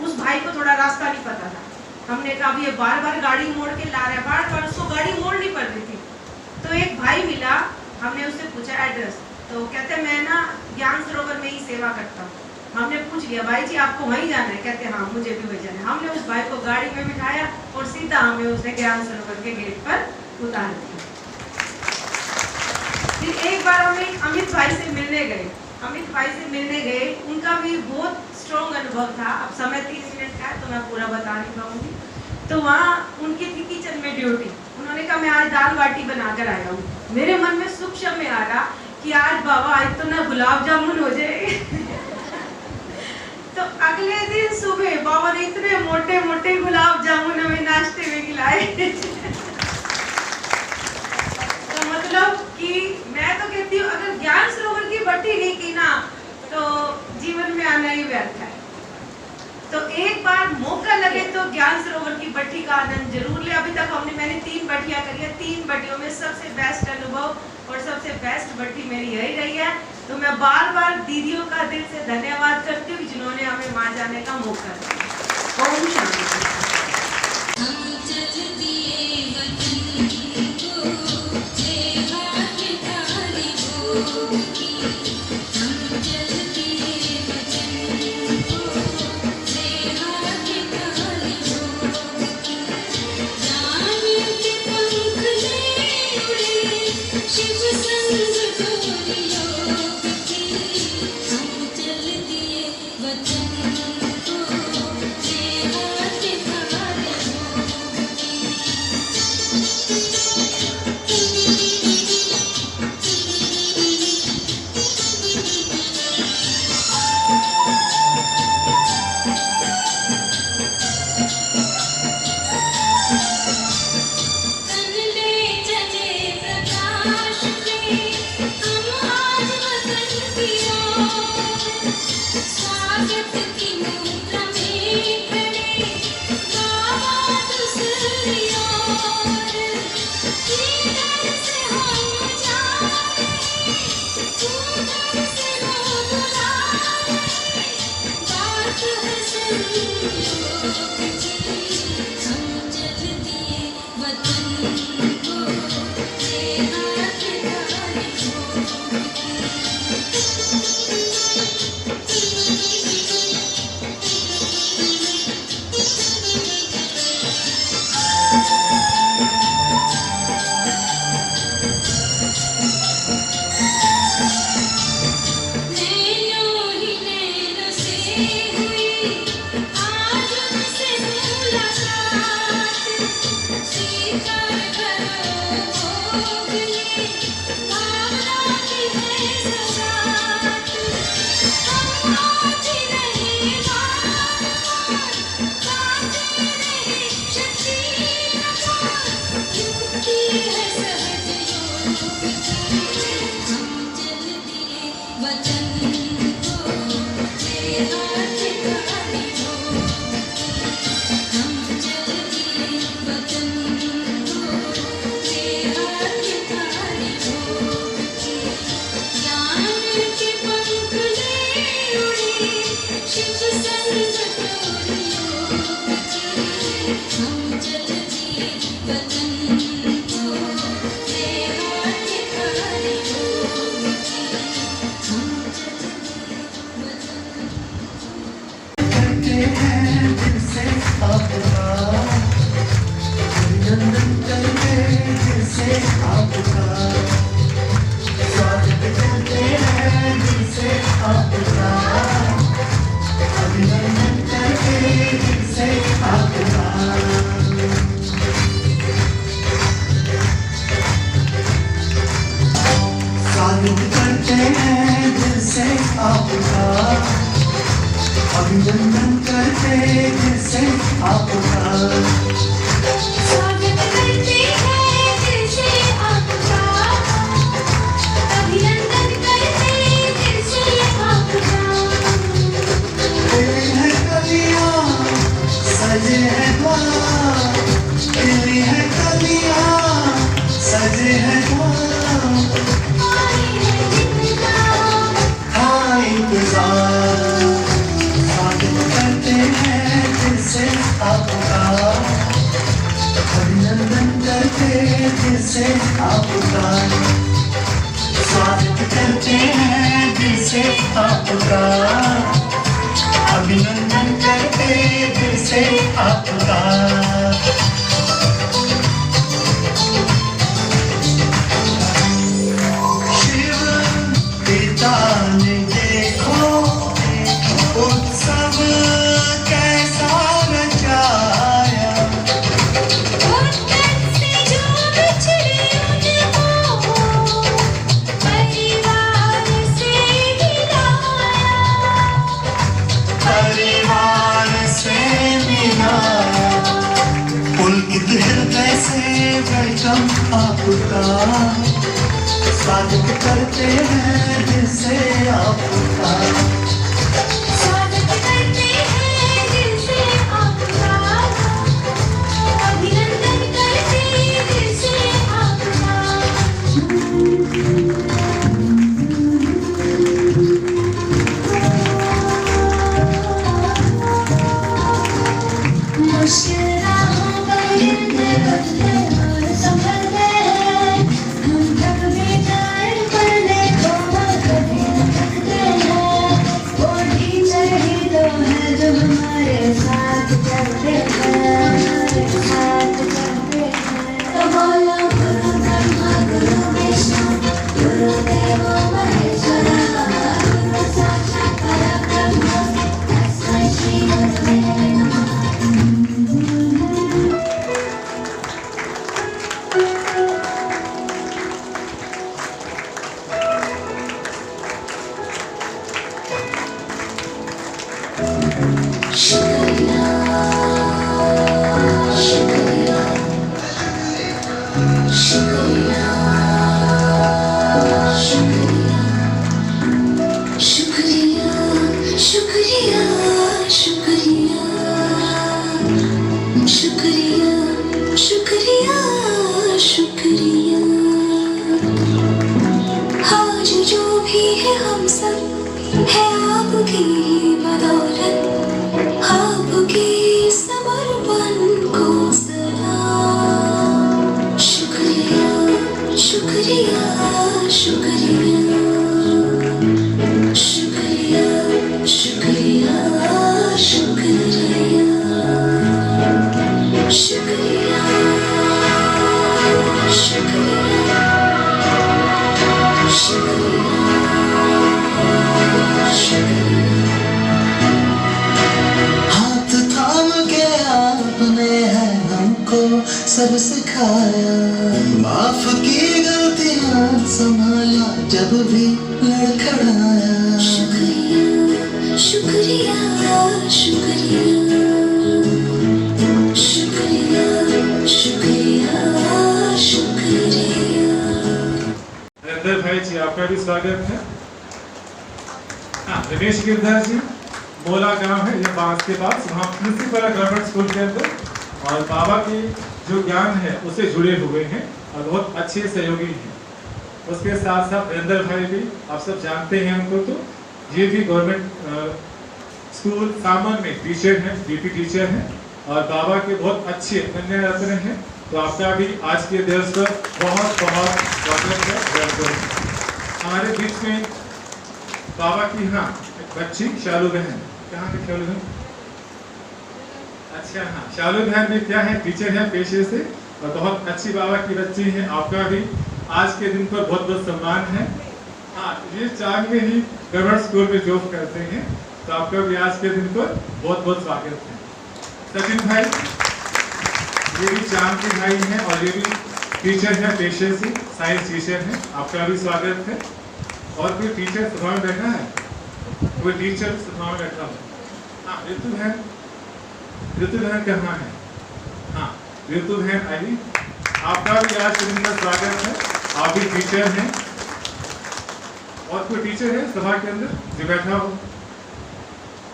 E: उस भाई को थोड़ा रास्ता नहीं पता था, हमने कहा ये बार बार गाड़ी मोड़ के ला रहा है, बार बार उसको गाड़ी मोड़नी पड़ रही थी। तो एक भाई मिला, हमने उससे पूछा एड्रेस, तो कहते मैं ना ज्ञान सरोवर में ही सेवा करता हूँ। हमने पूछ लिया भाई जी आपको वहीं जाना है? कहते हाँ मुझे भी वहीं जाना है। हमने उस भाई को गाड़ी में बिठाया और सीधा हमें उसने ज्ञान सरोवर के गेट पर उतार दिया। फिर एक बार हमें अमित भाई से मिलने गए, उनका भी बहुत स्ट्रॉन्ग अनुभव था। अब समय 30 मिनट का है तो मैं पूरा बता नहीं पाऊंगी। तो वहाँ उनकी थी किचन में ड्यूटी, उन्होंने कहा मैं आज दाल बाटी बना कर आया हूँ। मेरे मन में सुख शब्द में आ रहा कि आज बाबा आज तो ना गुलाब जामुन हो जाए। तो अगले दिन सुबह बाबा ने इतने मोटे मोटे गुलाब जामुन हमें नाश्ते में खिलाए। तो मतलब कि मैं तो कहती हूँ अगर ज्ञान सरोवर की भट्टी नहीं की ना तो जीवन में आना ही व्यर्थ है। तो एक बार मौका लगे तो ज्ञान सरोवर की भट्टी का आनंद जरूर ले। अभी तक मैंने 3 भट्टियां करी है, 3 भट्टियों में सबसे बेस्ट अनुभव और सबसे बेस्ट भट्टी मेरी यही रही है। तो मैं बार बार दीदियों का दिल से धन्यवाद करती हूँ जिन्होंने हमें वहाँ जाने का मौका दिया। ओम शांति।
F: अभिनंदन करते दिल से आपका, स्वागत करते हैं दिल से आपका, अभिनंदन करते दिल से आपका। खिली है कलियां सजे हैं द्वार, खिली है कलियां सजे हैं द्वार, हाँ इंतजार करते हैं दिल से आपका, अभिनंदन करते दिल से आपका, स्वागत करते हैं दिल से आपका, अभिनंदन करते दिल से आपका। शिव पिता ने देखो उत्सव कैसा रचाया, उत्तर से जो बिछड़े उनको परिवार से मिलाया, परिवार से मिलाया, पुलकित हृदय से वेलकम आपका, स्वागत करते हैं दिल से आपका, स्वागत करते हैं दिल से आपका, अभिनंदन करते दिल से आपका। मुश्किल राहों पर गिरते बदले और संभलते हैं, हम थक भी जाए पर देखो कभी न थकते हैं, वो टीचर ही तो है जो हमारे साथ चलते हैं, हमारे साथ चलते हैं। तो बोलो गुरु ब्रह्मा गुरु विष्णु गुरुदेवो महेश्वरः, गुरु साक्षात् परब्रह्म तस्मै श्री गुरवे नमः। शुक्रिया शुक्रिया शुक्रिया शुक्रिया शुक्रिया शुक्रिया शुक्रिया शुक्रिया शुक्रिया। आज जो भी है हम सब है आपकी बदौलत, आपके समर्पण को सलाम। शुक्रिया शुक्रिया शुक्रिया शुक्रिया शुक्रिया शुक्रिया शुक्रिया शुक्रिया शुक्रिया। हाथ थाम के आपने है हमको सब सिखाया, माफ की गलतियां संभाला जब भी लड़खड़ाया। शुक्रिया शुक्रिया शुक्रिया शुक्रिया शुक्रिया शुक्रिया।
C: नरेंद्र भाई जी आपका भी स्वागत है। रमेश गिरधर जी मोला गांव है यह बांस के पास, वहाँ प्रिंसिपल गवर्नमेंट स्कूल के अंदर, और बाबा की जो ज्ञान है उससे जुड़े हुए हैं और बहुत अच्छे सहयोगी हैं। उसके साथ साथ नरेंद्र भाई भी आप सब जानते हैं उनको, तो ये भी गवर्नमेंट स्कूल सामन में टीचर हैं, डीपी टीचर हैं, और बाबा के बहुत अच्छे कन्या रत्न हैं। तो आपका भी आज के दिवस पर बहुत बहुत स्वागत है, वेलकम। हमारे बीच में बाबा की एक बच्ची शालू बहन, कहाँ है शालू बहन? अच्छा हाँ, शालू बहन में क्या है, टीचर है पेशे से और बहुत अच्छी बाबा की बच्ची है। आपका भी आज के दिन पर बहुत बहुत सम्मान है। हाँ, ये चांग में ही गवर्नमेंट स्कूल में जॉब करते हैं। तो आपका भी आज के दिन पर बहुत बहुत स्वागत है। सचिन भाई, ये भी चांग के भाई हैं और ये भी टीचर है पेशे से, साइंस टीचर है। आपका भी स्वागत है। और कोई टीचर सभा में बैठा है? कोई टीचर सभा में बैठा हो? हाँ, ऋतु बहन, ऋतु बहन कहाँ है? हाँ, ऋतु बहन आई। आपका भी आज के दिन का स्वागत है। आप भी टीचर हैं। और कोई टीचर है सभा के अंदर जो बैठा हो?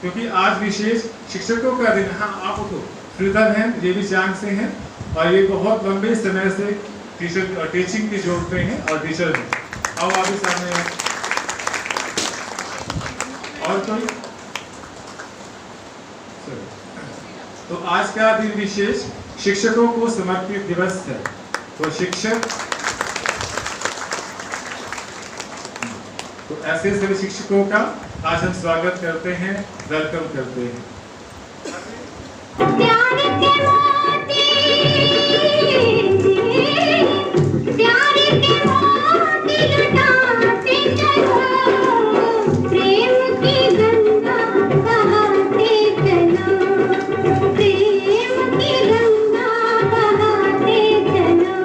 C: क्योंकि आज विशेष शिक्षकों का दिन। हाँ, आप उठो। श्रीता बहन, ये भी चांग से हैं और ये बहुत लंबे समय से टीचिंग की जॉब पे हैं और टीचर हैं। आओ आप भी सामने आओ। और कोई? तो आज का दिन विशेष शिक्षकों को समर्पित दिवस है। तो शिक्षक, तो ऐसे सभी शिक्षकों का आज हम स्वागत करते हैं, वेलकम करते हैं।
F: प्यार के मोती, प्यार के मोती लुटाते चलो, प्रेम की गंगा बहाते चलो, प्रेम की गंगा बहाते चलो।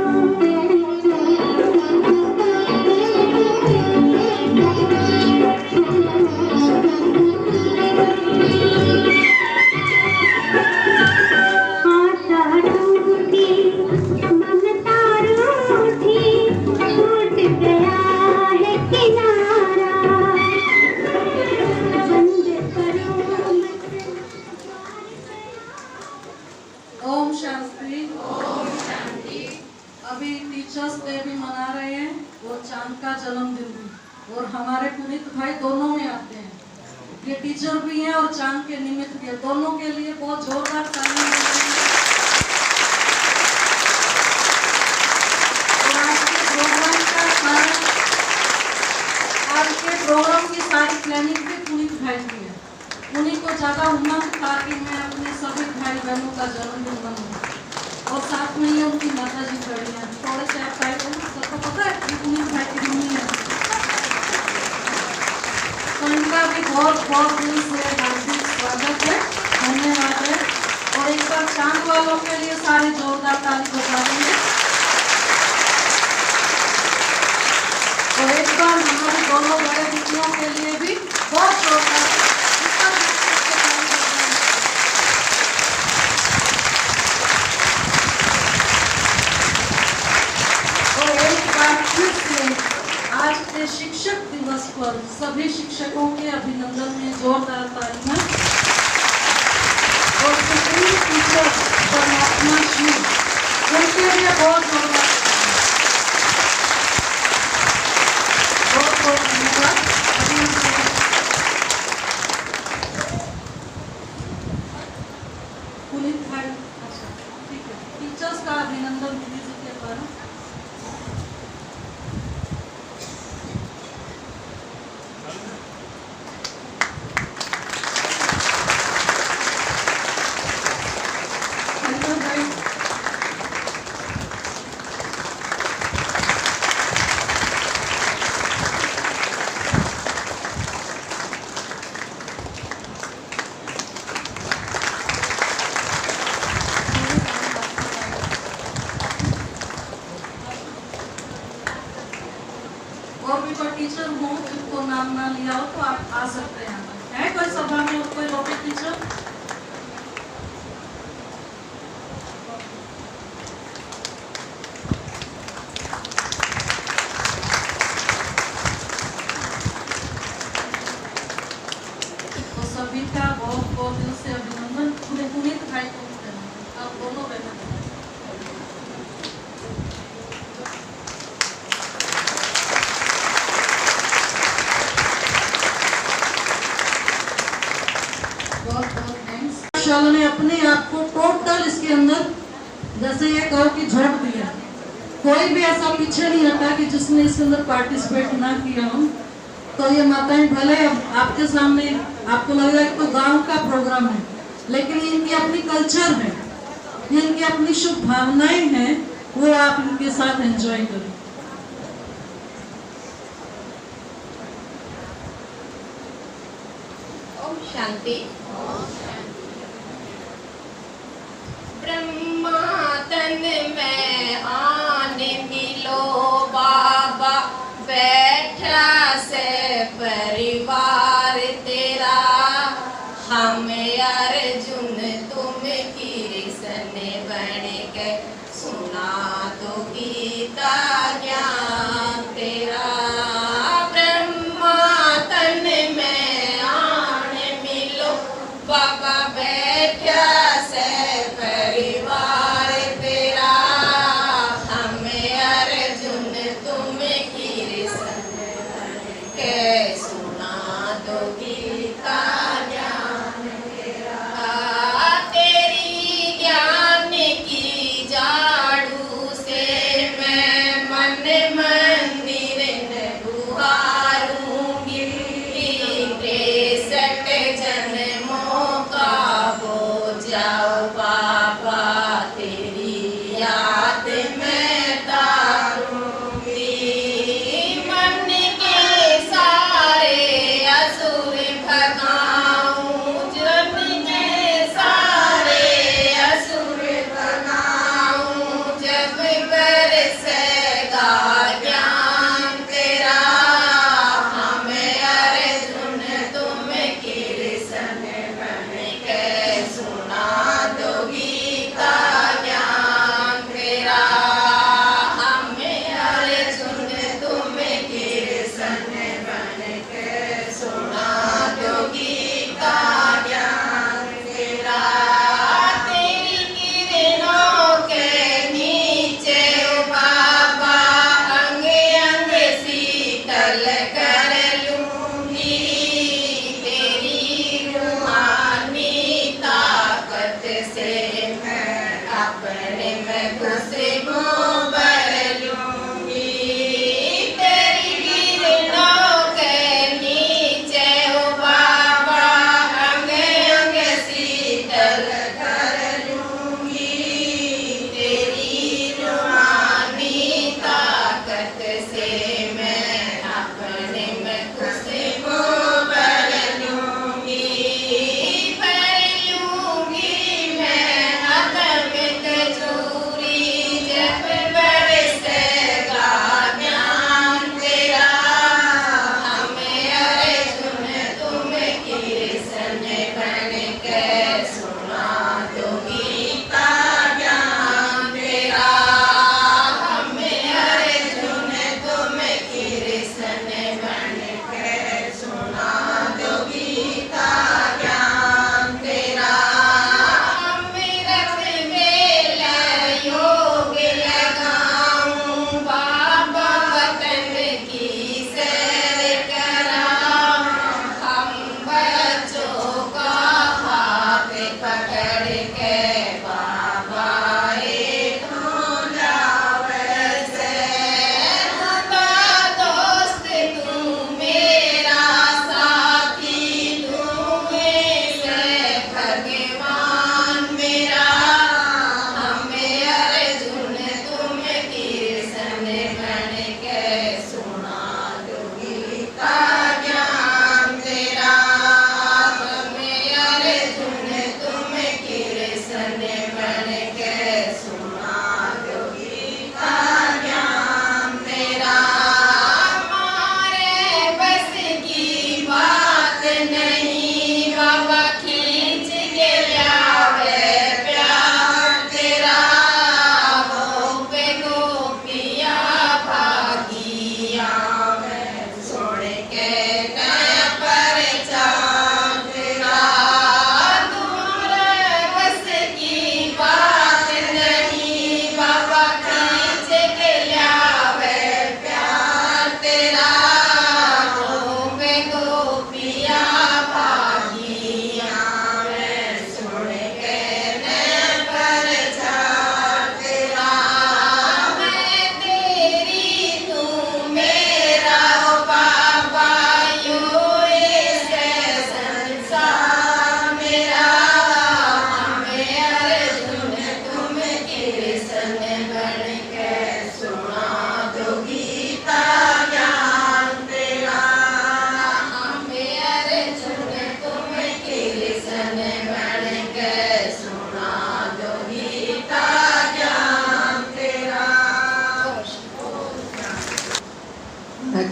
F: आशा टूटी, ममता रूठी, छूट गया है किनारा, बंद करो मत।
A: ओम शांति। अभी टीचर्स डे भी मना रहे हैं और चांद का जन्मदिन भी, और हमारे पुनीत भाई दोनों में आते हैं। ये टीचर भी हैं और चांद के निमित्त भी है। दोनों के लिए बहुत जोरदार तालियां बजाएं। और आज के प्रोग्राम की सारी प्लानिंग भी पुनीत भाई की है। उन्हीं को ज्यादा उमंग था कि मैं अपने सभी भाई बहनों का जन्मदिन मनाऊं, और साथ में ये उनकी माता जी खड़ी हैं। थोड़े से आप भाई बहन सबको पता है कि पुनीत भाई की मम्मी है, तो इनका भी बहुत बहुत दिल से हार्दिक स्वागत है, धन्यवाद है। और एक बार चांद वालों के लिए सारे जोरदार ताली बजा देंगे। और एक बार हमारे दोनों बड़े दीदियों के लिए भी बहुत जोरदार आज के शिक्षक दिवस पर सभी शिक्षकों के अभिनंदन में जोरदार तालियां। और सुप्रीम टीचर परमात्मा शिव, उनके लिए बहुत जोरदार बहुत बहुत धन्यवाद। पुनीत भाई, अच्छा ठीक है, टीचर्स का अभिनंदन दीदी जी के द्वारा। और भी कोई टीचर हो जिनको नाम ना लिया हो तो आप आ सकते हैं। है कोई सभा में और कोई लोकल टीचर? तो सभी का बहुत बहुत दिल से अभिनंदन। पुनीत भाई को भी धन्यवाद। आप दोनों बहन बहुत बहुत अपने आप को टोटल इसके अंदर, जैसे ये कहो कि झोंक दिया, कोई भी ऐसा पीछे नहीं हटा कि जिसने इसके अंदर पार्टिसिपेट ना किया हो। तो ये माताएं भले अब आपके सामने आपको लग रहा है कि तो गांव का प्रोग्राम है, लेकिन इनकी अपनी कल्चर है, इनकी अपनी शुभ भावनाएं हैं, वो आप इनके साथ एंजॉय करें।
G: ओम शांति। ब्रह्मा तन में आने मिलो बाबा, बैठा से परिवार तेरा, हम अर्जुन तुम कृष्ण बन के सुना दो गीता ज्ञान तेरा। ब्रह्मा तन में आने मिलो बाबा, बैठा से परिवार तेरा, हम अर्जुन तुम कृष्ण के सुना दो गीता ज्ञान तेरा। तेरी ज्ञान की जाड़ू से मैं मन मंदिर न बुहारूंगी, 63 जन्मों का बोझ जाओ बाबा तेरी याद में तारूंगी। मन के सारे असुर भगाऊं, जन के सारे असुर भगाऊं, जब बरसेगा ज्ञान तेरा, हम अर्जुन तुम कृष्ण बन के सुना दो गीता ज्ञान तेरा, हम अर्जुन तुम कृष्ण बन के सुना दो गीता ज्ञान तेरा। तेरी किरणों के नीचे ओ बाबा, अंग अंग शीतल कर लूंगी, तेरी रूहानी ताकत से मैं अपने में खुशबू भर लूंगी। तेरी किरणों के नीचे ओ बाबा, अंग अंग शीतल कर लूंगी, तेरी रूहानी ताकत से मैं अपने में खुशबू भर लूंगी। भर लूंगी मैं अदमित चूरी, जब बरसेगा ज्ञान तेरा, हम अर्जुन तुम कृष्ण बन के सुना दो गीता ज्ञान तेरा, हम अर्जुन तुम कृष्ण बन के सुना दो गीता ज्ञान तेरा। अमृत बेल योग लगाऊं बाबा, वतन की सैर कराऊं, हम बच्चों का हाथ पकड़ के बाबा एक जावैसे, खुदा दोस्त तू मेरा साथी, तू मेरे भगवान मेरा, हम अर्जुन तुम कृष्ण बन के सुना दो गीता ज्ञान तेरा, हम अर्जुन तुम कृष्ण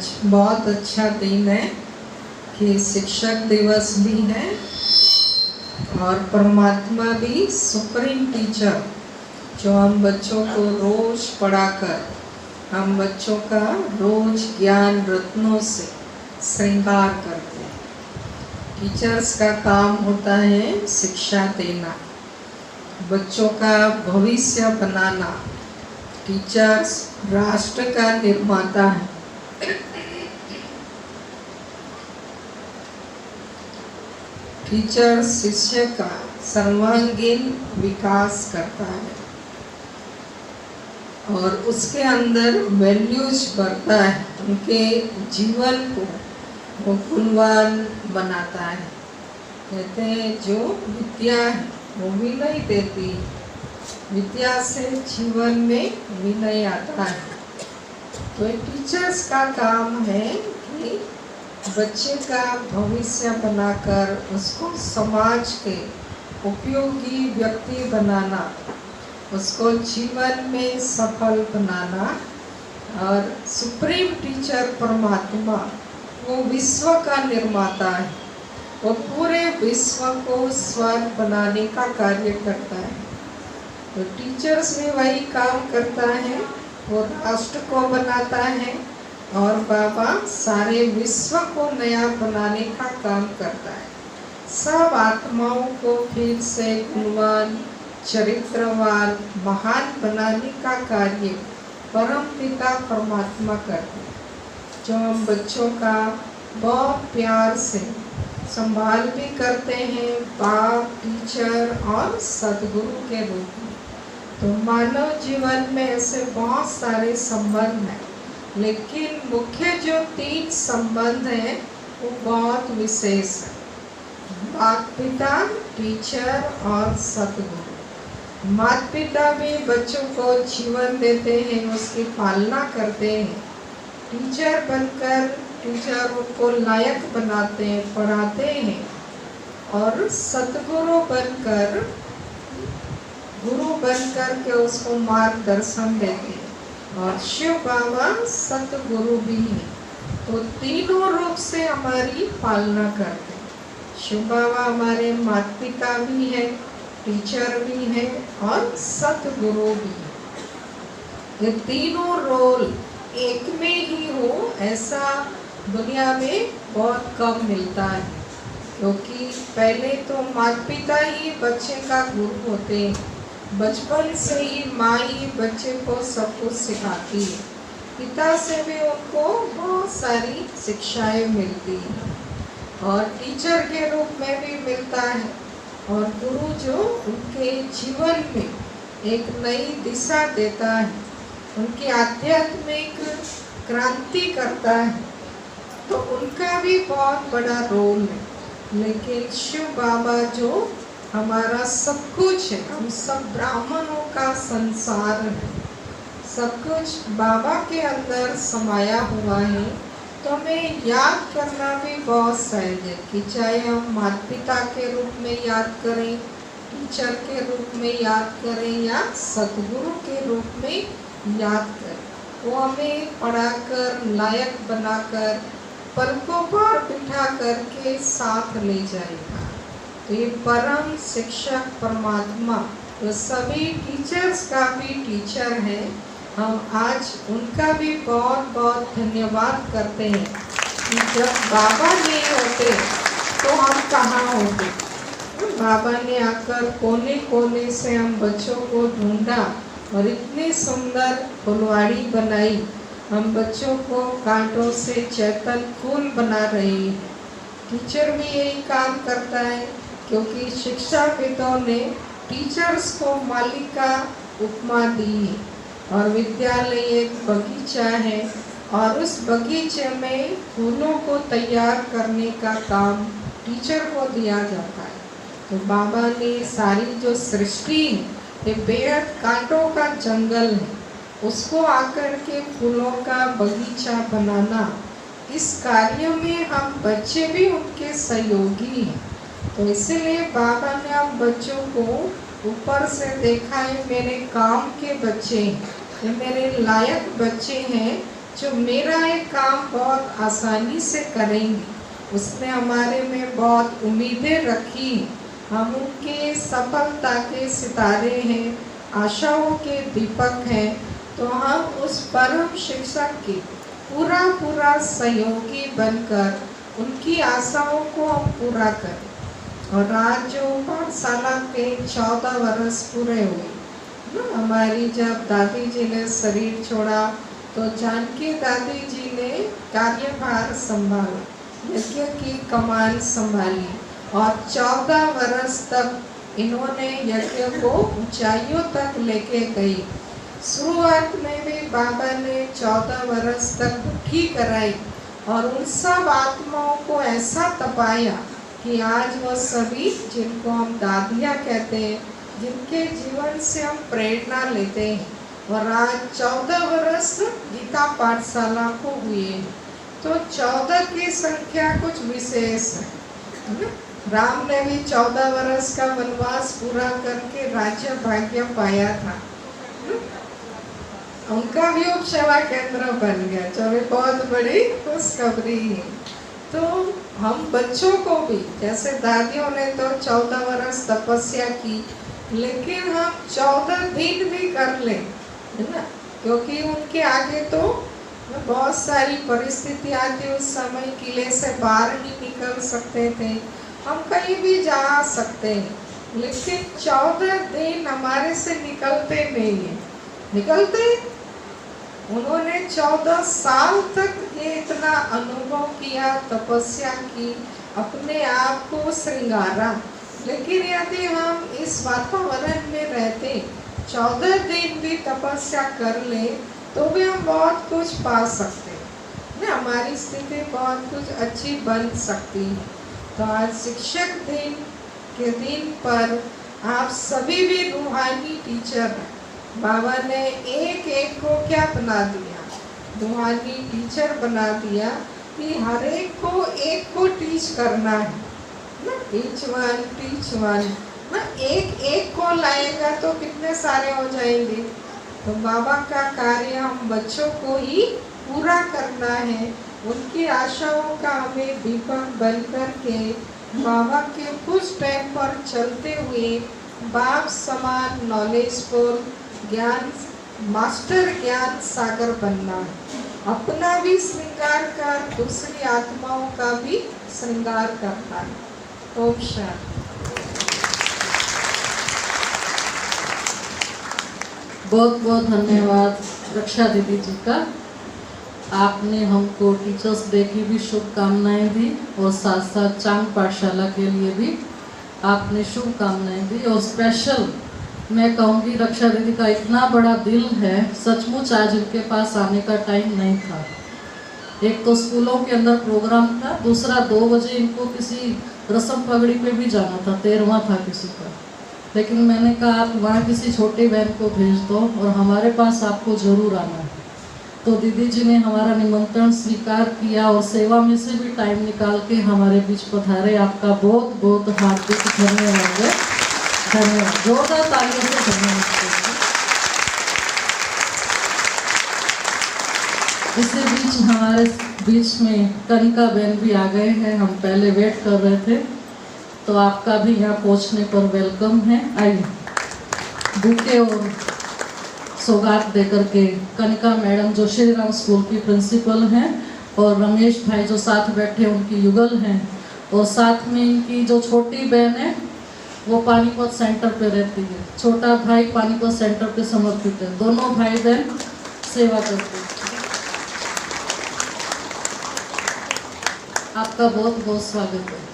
H: आज बहुत अच्छा दिन है कि शिक्षक दिवस भी है और परमात्मा भी सुप्रीम टीचर जो हम बच्चों को रोज पढ़ाकर हम बच्चों का रोज ज्ञान रत्नों से श्रृंगार करते हैं। टीचर्स का काम होता है शिक्षा देना, बच्चों का भविष्य बनाना। टीचर्स राष्ट्र का निर्माता है। टीचर शिष्य का सर्वांगीण विकास करता है और उसके अंदर वैल्यूज बढ़ता है, उनके जीवन को वो गुणवान बनाता है। कहते हैं जो विद्या है वो विनय देती, विद्या से जीवन में विनय आता है। तो टीचर्स का काम है कि बच्चे का भविष्य बनाकर उसको समाज के उपयोगी व्यक्ति बनाना, उसको जीवन में सफल बनाना। और सुप्रीम टीचर परमात्मा वो विश्व का निर्माता है, वो पूरे विश्व को स्वर्ग बनाने का कार्य करता है। तो टीचर्स भी वही काम करता है, वो राष्ट्र को बनाता है और बाबा सारे विश्व को नया बनाने का काम करता है। सब आत्माओं को फिर से गुणवान, चरित्रवान, महान बनाने का कार्य परम पिता परमात्मा करते हैं, जो हम बच्चों का बहुत प्यार से संभाल भी करते हैं, बाप, टीचर और सदगुरु के रूप में। तो मानव जीवन में ऐसे बहुत सारे संबंध हैं, लेकिन मुख्य जो 3 संबंध हैं वो बहुत विशेष है। माता पिता, टीचर और सदगुरु। माता पिता भी बच्चों को जीवन देते हैं, उसकी पालना करते हैं। टीचर बनकर टीचर उनको लायक बनाते हैं, पढ़ाते हैं। और सतगुरु बनकर, गुरु बनकर के उसको मार्गदर्शन देते हैं। और शिव बाबा सतगुरु भी हैं, तो तीनों रूप से हमारी पालना करते हैं। शिव बाबा हमारे माता पिता भी हैं, टीचर भी हैं और सतगुरु भी हैं। ये तीनों रोल एक में ही हो ऐसा दुनिया में बहुत कम मिलता है, क्योंकि पहले तो माता पिता ही बच्चे का गुरु होते हैं। बचपन से ही माँ ही बच्चे को सब कुछ सिखाती है, पिता से भी उनको बहुत सारी शिक्षाएं मिलती हैं और टीचर के रूप में भी मिलता है। और गुरु जो उनके जीवन में एक नई दिशा देता है, उनकी आध्यात्मिक क्रांति करता है, तो उनका भी बहुत बड़ा रोल है। लेकिन शिव बाबा जो हमारा सब कुछ है, हम सब ब्राह्मणों का संसार है, सब कुछ बाबा के अंदर समाया हुआ है। तो हमें याद करना भी बहुत सहज है कि चाहे हम माता पिता के रूप में याद करें, टीचर के रूप में याद करें या सतगुरु के रूप में याद करें, वो हमें पढ़ाकर, लायक बनाकर, पलकों पर बिठा करके साथ ले जाएगा। तो ये परम शिक्षक परमात्मा जो सभी टीचर्स का भी टीचर है, हम आज उनका भी बहुत बहुत धन्यवाद करते हैं कि जब बाबा नहीं होते तो हम कहाँ होते। बाबा ने आकर कोने कोने से हम बच्चों को ढूंढा और इतनी सुंदर फुलवाड़ी बनाई। हम बच्चों को कांटों से चैतन फूल बना रहे हैं। टीचर भी यही काम करता है, क्योंकि शिक्षाविदों ने टीचर्स को मालिका उपमा दी है। और विद्यालय एक बगीचा है और उस बगीचे में फूलों को तैयार करने का काम टीचर को दिया जाता है। तो बाबा ने सारी जो सृष्टि है, ये बेहद कांटों का जंगल है, उसको आकर के फूलों का बगीचा बनाना, इस कार्य में हम बच्चे भी उनके सहयोगी हैं। तो इसीलिए बाबा ने हम बच्चों को ऊपर से देखा है, मेरे काम के बच्चे हैं, ये मेरे लायक बच्चे हैं, जो मेरा एक काम बहुत आसानी से करेंगी, उसने हमारे में बहुत उम्मीदें रखी। हम उनके सफलता के सितारे हैं, आशाओं के दीपक हैं। तो हम उस परम शिक्षक के पूरा सहयोगी बनकर उनकी आशाओं को हम पूरा करें। और आज जो पाठशाला के 14 वर्ष पूरे हुए, हमारी जब दादी जी ने शरीर छोड़ा तो जानकी दादी जी ने कार्यभार संभाला, यज्ञ की कमान संभाली और 14 वर्ष तक इन्होंने यज्ञ को ऊंचाइयों तक लेके गई। शुरुआत में भी बाबा ने 14 वर्ष तक मुट्ठी कराई और उन सब आत्माओं को ऐसा तपाया कि आज वो सभी, जिनको हम दादियाँ कहते हैं, जिनके जीवन से हम प्रेरणा लेते हैं, और आज 14 वर्ष गीता पाठशाला को हुए। तो 14 की संख्या कुछ विशेष है। राम ने भी 14 वर्ष का वनवास पूरा करके राज्य भाग्य पाया था। उनका भी उपसेवा केंद्र बन गया, जो भी बहुत बड़ी खुशखबरी है। तो हम बच्चों को भी, जैसे दादियों ने तो 14 वर्ष तपस्या की, लेकिन हम 14 दिन भी कर लें, है ना, क्योंकि उनके आगे तो बहुत सारी परिस्थितियाँ थी। उस समय किले से बाहर नहीं निकल सकते थे, हम कहीं भी जा सकते हैं, लेकिन 14 दिन हमारे से निकलते नहीं है। निकलते उन्होंने 14 साल तक ये इतना अनुभव किया, तपस्या की, अपने आप को श्रृंगारा। लेकिन यदि हम इस वातावरण में रहते, 14 दिन भी तपस्या कर ले, तो भी हम बहुत कुछ पा सकते हैं, हमारी स्थिति बहुत कुछ अच्छी बन सकती है। तो आज शिक्षक दिन के दिन पर आप सभी भी रूहानी टीचर हैं। बाबा ने एक एक को क्या बना दिया, रूहानी टीचर बना दिया कि हर एक को टीच करना है ना, टीच वन ना, एक को लाएगा तो कितने सारे हो जाएंगे। तो बाबा का कार्य हम बच्चों को ही पूरा करना है। उनकी आशाओं का हमें दीपक बन कर के बाबा के कुछ टाइम पर चलते हुए बाप समान नॉलेजफुल ज्ञान मास्टर ज्ञान सागर बनना है। अपना भी श्रृंगार कर, दूसरी आत्माओं का भी श्रृंगार करना है। ओम शांति।
A: बहुत बहुत धन्यवाद रक्षा दीदी जी का। आपने हमको टीचर्स डे की भी शुभकामनाएं दी और साथ साथ चांग पाठशाला के लिए भी आपने शुभकामनाएं दी। और स्पेशल मैं कहूँगी रक्षा दीदी का इतना बड़ा दिल है, सचमुच आज इनके पास आने का टाइम नहीं था। एक तो स्कूलों के अंदर प्रोग्राम था, दूसरा 2 बजे इनको किसी रस्म पगड़ी पे भी जाना था, 13वां था किसी का। लेकिन मैंने कहा आप वहाँ किसी छोटी बहन को भेज दो और हमारे पास आपको ज़रूर आना है। तो दीदी जी ने हमारा निमंत्रण स्वीकार किया और सेवा में से भी टाइम निकाल के हमारे बीच पधारे। आपका बहुत बहुत हार्दिक धन्यवाद है। धन्यवाद, जोरदार तालियों से धन्यवाद। इसी बीच हमारे बीच में कनिका बहन भी आ गए हैं, हम पहले वेट कर रहे थे, तो आपका भी यहाँ पहुँचने पर वेलकम है। आइए बुके और सौगात देकर के कनिका मैडम जो श्री राम स्कूल की प्रिंसिपल हैं और रमेश भाई जो साथ बैठे उनकी युगल हैं, और साथ में इनकी जो छोटी बहन है वो पानीपत सेंटर पे रहती है, छोटा भाई पानीपत सेंटर पे समर्पित है। दोनों भाई बहन सेवा करते हैं। आपका बहुत बहुत स्वागत है।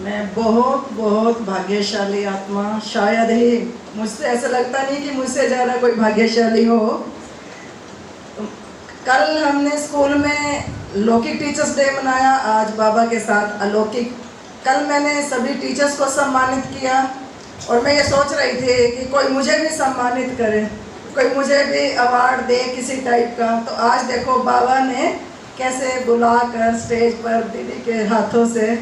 I: मैं बहुत बहुत भाग्यशाली आत्मा, शायद ही, मुझसे ऐसा लगता नहीं कि मुझसे ज़्यादा कोई भाग्यशाली हो। कल हमने स्कूल में लौकिक टीचर्स डे मनाया, आज बाबा के साथ अलौकिक। कल मैंने सभी टीचर्स को सम्मानित किया और मैं ये सोच रही थी कि कोई मुझे भी सम्मानित करे, कोई मुझे भी अवार्ड दे किसी टाइप का। तो आज देखो बाबा ने कैसे बुलाकर स्टेज पर दीदी के हाथों से,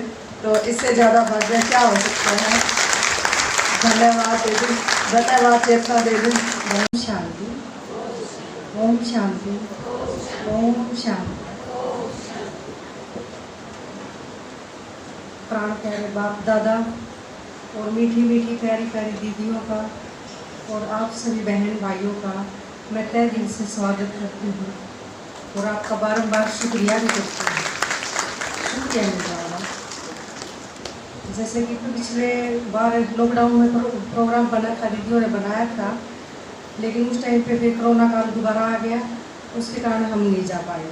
I: तो इससे ज़्यादा भाग्य क्या हो सकता है। धन्यवाद दीदी, धन्यवाद चेतना दीदी।
J: शांति। ओम शांति, ओम शांति। प्राण प्यारे बाप दादा और मीठी मीठी प्यारी प्यारी दीदियों का और आप सभी बहन भाइयों का मैं तहे दिल से स्वागत करती हूँ और आपका बारंबार शुक्रिया भी करती हूँ। शुक्रिया मेरे बाबा। जैसे कि पिछले बार लॉकडाउन में प्रोग्राम बना था, दीदियों ने बनाया था, लेकिन उस टाइम पे फिर कोरोना काल दोबारा आ गया, उसके कारण हम नहीं जा पाए।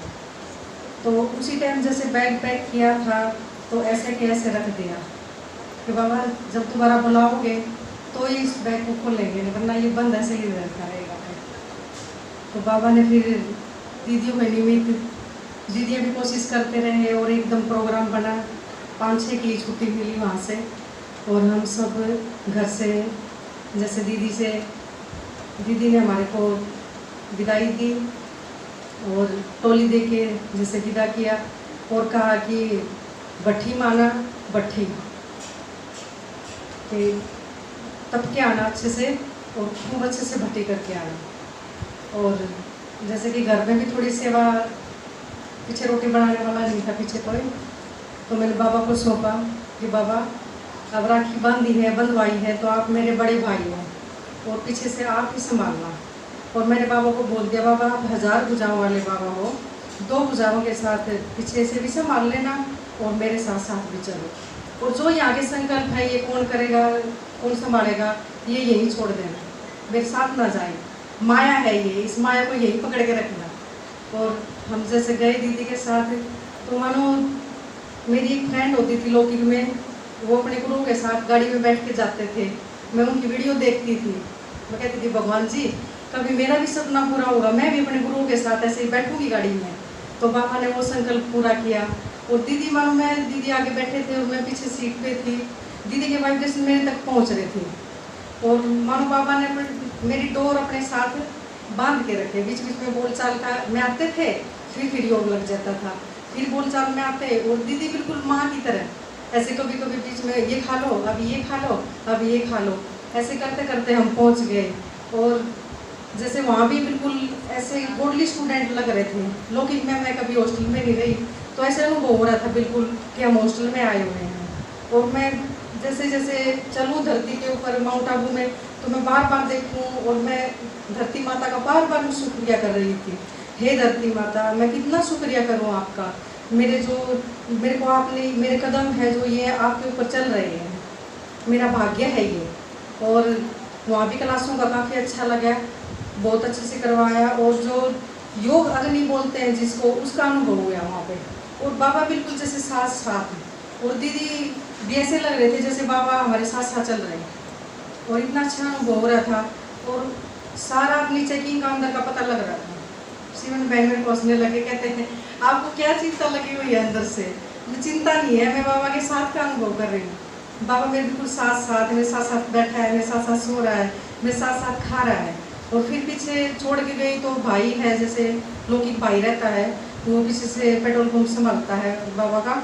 J: तो उसी टाइम जैसे बैग पैक किया था तो ऐसे के ऐसे रख दिया कि बाबा जब दोबारा बुलाओगे तो ही इस बैग को खोलेंगे, वरना ये बंद ऐसे ही रहता रहेगा। तो बाबा ने फिर दीदियों के निमित्त दीदियाँ भी कोशिश करते रहे और एकदम प्रोग्राम बना। 5-6 की छुट्टी मिली वहाँ से और हम सब घर से जैसे दीदी ने हमारे को विदाई दी और टोली दे के जैसे विदा किया और कहा कि भट्ठी माना भट्ठी कि तब के आना अच्छे से और खूब अच्छे से भट्टी करके आना। और जैसे कि घर में भी थोड़ी सेवा, पीछे रोटी बनाने वाला नहीं था पीछे कोई, तो मैंने बाबा को सौंपा कि बाबा अब राखी बांधी है, बंधवाई है, तो आप मेरे बड़े भाई हो और पीछे से आप ही संभालना। और मैंने बाबा को बोल दिया बाबा आप 1000 भुजाओं वाले बाबा हो, 2 भुजाओं के साथ पीछे से भी संभाल लेना और मेरे साथ साथ भी चलो। और जो यहाँ के संकल्प है ये कौन करेगा, कौन संभालेगा, ये यहीं छोड़ देना, मेरे साथ ना जाए। माया है ये, इस माया को यहीं पकड़ के रखना। और हम जैसे गए दीदी के साथ, तो मानो मेरी एक फ्रेंड होती थी लौकिक में, वो अपने गुरु के साथ गाड़ी में बैठ के जाते थे, मैं उनकी वीडियो देखती थी। मैं कहती थी भगवान जी कभी मेरा भी सपना पूरा होगा, मैं भी अपने गुरुओं के साथ ऐसे ही बैठूंगी गाड़ी में। तो बाबा ने वो संकल्प पूरा किया। और दीदी मानो मैं, दीदी आगे बैठे थे और मैं पीछे सीट पे थी, दीदी के वाइब्रेशन मेरे तक पहुंच रहे थे। और मानो बाबा ने मेरी डोर अपने साथ बांध के रखे, बीच बीच में बोलचाल का में आते थे, फिर योग लग जाता था, फिर बोलचाल में आते। और दीदी बिल्कुल माँ की तरह ऐसे कभी कभी बीच में ये खा लो, अभी ये खा लो, अभी ये खा लो, ऐसे करते करते हम पहुंच गए। और जैसे वहाँ भी बिल्कुल ऐसे गोल्डली स्टूडेंट लग रहे थे। लौकिक में मैं कभी हॉस्टल में नहीं रही, तो ऐसे अनुभव हो रहा था बिल्कुल कि हम हॉस्टल में आए हुए हैं। और मैं जैसे जैसे चलूँ धरती के ऊपर माउंट आबू में, तो मैं बार बार देखूँ और मैं धरती माता का बार बार शुक्रिया कर रही थी। हे धरती माता, मैं कितना शुक्रिया करूँ आपका, मेरे को आपने, मेरे कदम है जो ये आपके ऊपर चल रहे हैं, मेरा भाग्य है ये। और वहाँ भी क्लासों का काफ़ी अच्छा लगा, बहुत अच्छे से करवाया। और जो योग अग्नि बोलते हैं जिसको, उसका अनुभव हुआ वहाँ पे। और बाबा बिल्कुल जैसे साथ साथ, और दीदी भी ऐसे लग रहे थे जैसे बाबा हमारे साथ साथ चल रहे हैं। और इतना अच्छा अनुभव हो रहा था और सारा अपनी चेकिंग का अंदर का पता लग रहा था। सीमन बहन मेरे को हंसने लगे, कहते हैं आपको क्या चिंता लगी हुई है अंदर से? मुझे चिंता नहीं है, मैं बाबा के साथ का अनुभव कर रही हूँ। बाबा मेरे बिल्कुल साथ साथ, मेरे साथ साथ बैठा है, मेरे साथ साथ सो रहा है, मेरे साथ साथ खा रहा है। और फिर पीछे छोड़ के गई तो भाई है, जैसे लौकिक भाई रहता है, वो पीछे से पेट्रोल पंप संभालता है बाबा का।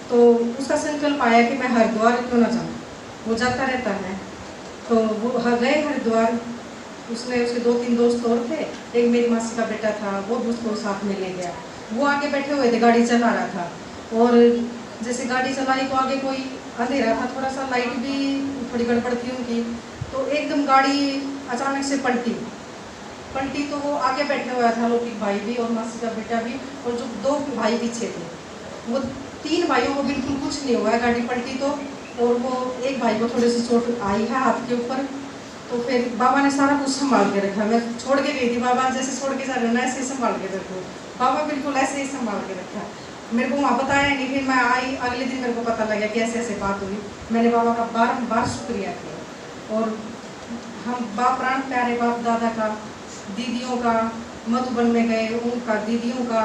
J: तो उसका संकल्प आया कि मैं हरिद्वार क्यों ना जाऊँ, वो जाता रहता है। तो वो गए हरिद्वार, उसने उसके 2-3 दोस्त और थे, एक मेरी मासी का बेटा था, वो भी उसको साथ में ले गया। वो आगे बैठे हुए थे, गाड़ी चला रहा था। और जैसे गाड़ी चलाई तो आगे कोई अंधेरा था, थोड़ा सा लाइट भी थोड़ी गड़बड़ थी उनकी, तो एकदम गाड़ी अचानक से पलटी। तो वो आगे बैठे हुआ था लौकिक भाई भी और मासी का बेटा भी, और जो 2 भाई पीछे थे। वो 3 भाइयों को बिल्कुल कुछ नहीं हुआ, गाड़ी पलटी तो, और वो एक भाई को थोड़ी सी चोट आई है हाथ के ऊपर। तो फिर बाबा ने सारा कुछ संभाल के रखा। मैं छोड़ के गई थी, बाबा जैसे छोड़ के जा रहे हो ना ऐसे ही संभाल के रखो। बाबा बिल्कुल ऐसे ही संभाल के रखा। मेरे को वहाँ बताया नहीं, फिर मैं आई अगले दिन मेरे को पता लगा कि ऐसे ऐसे बात हुई। मैंने बाबा का बार शुक्रिया किया। और हम प्राण प्यारे बाप दादा का, दीदियों का, मधुबन में गए उनका, दीदियों का,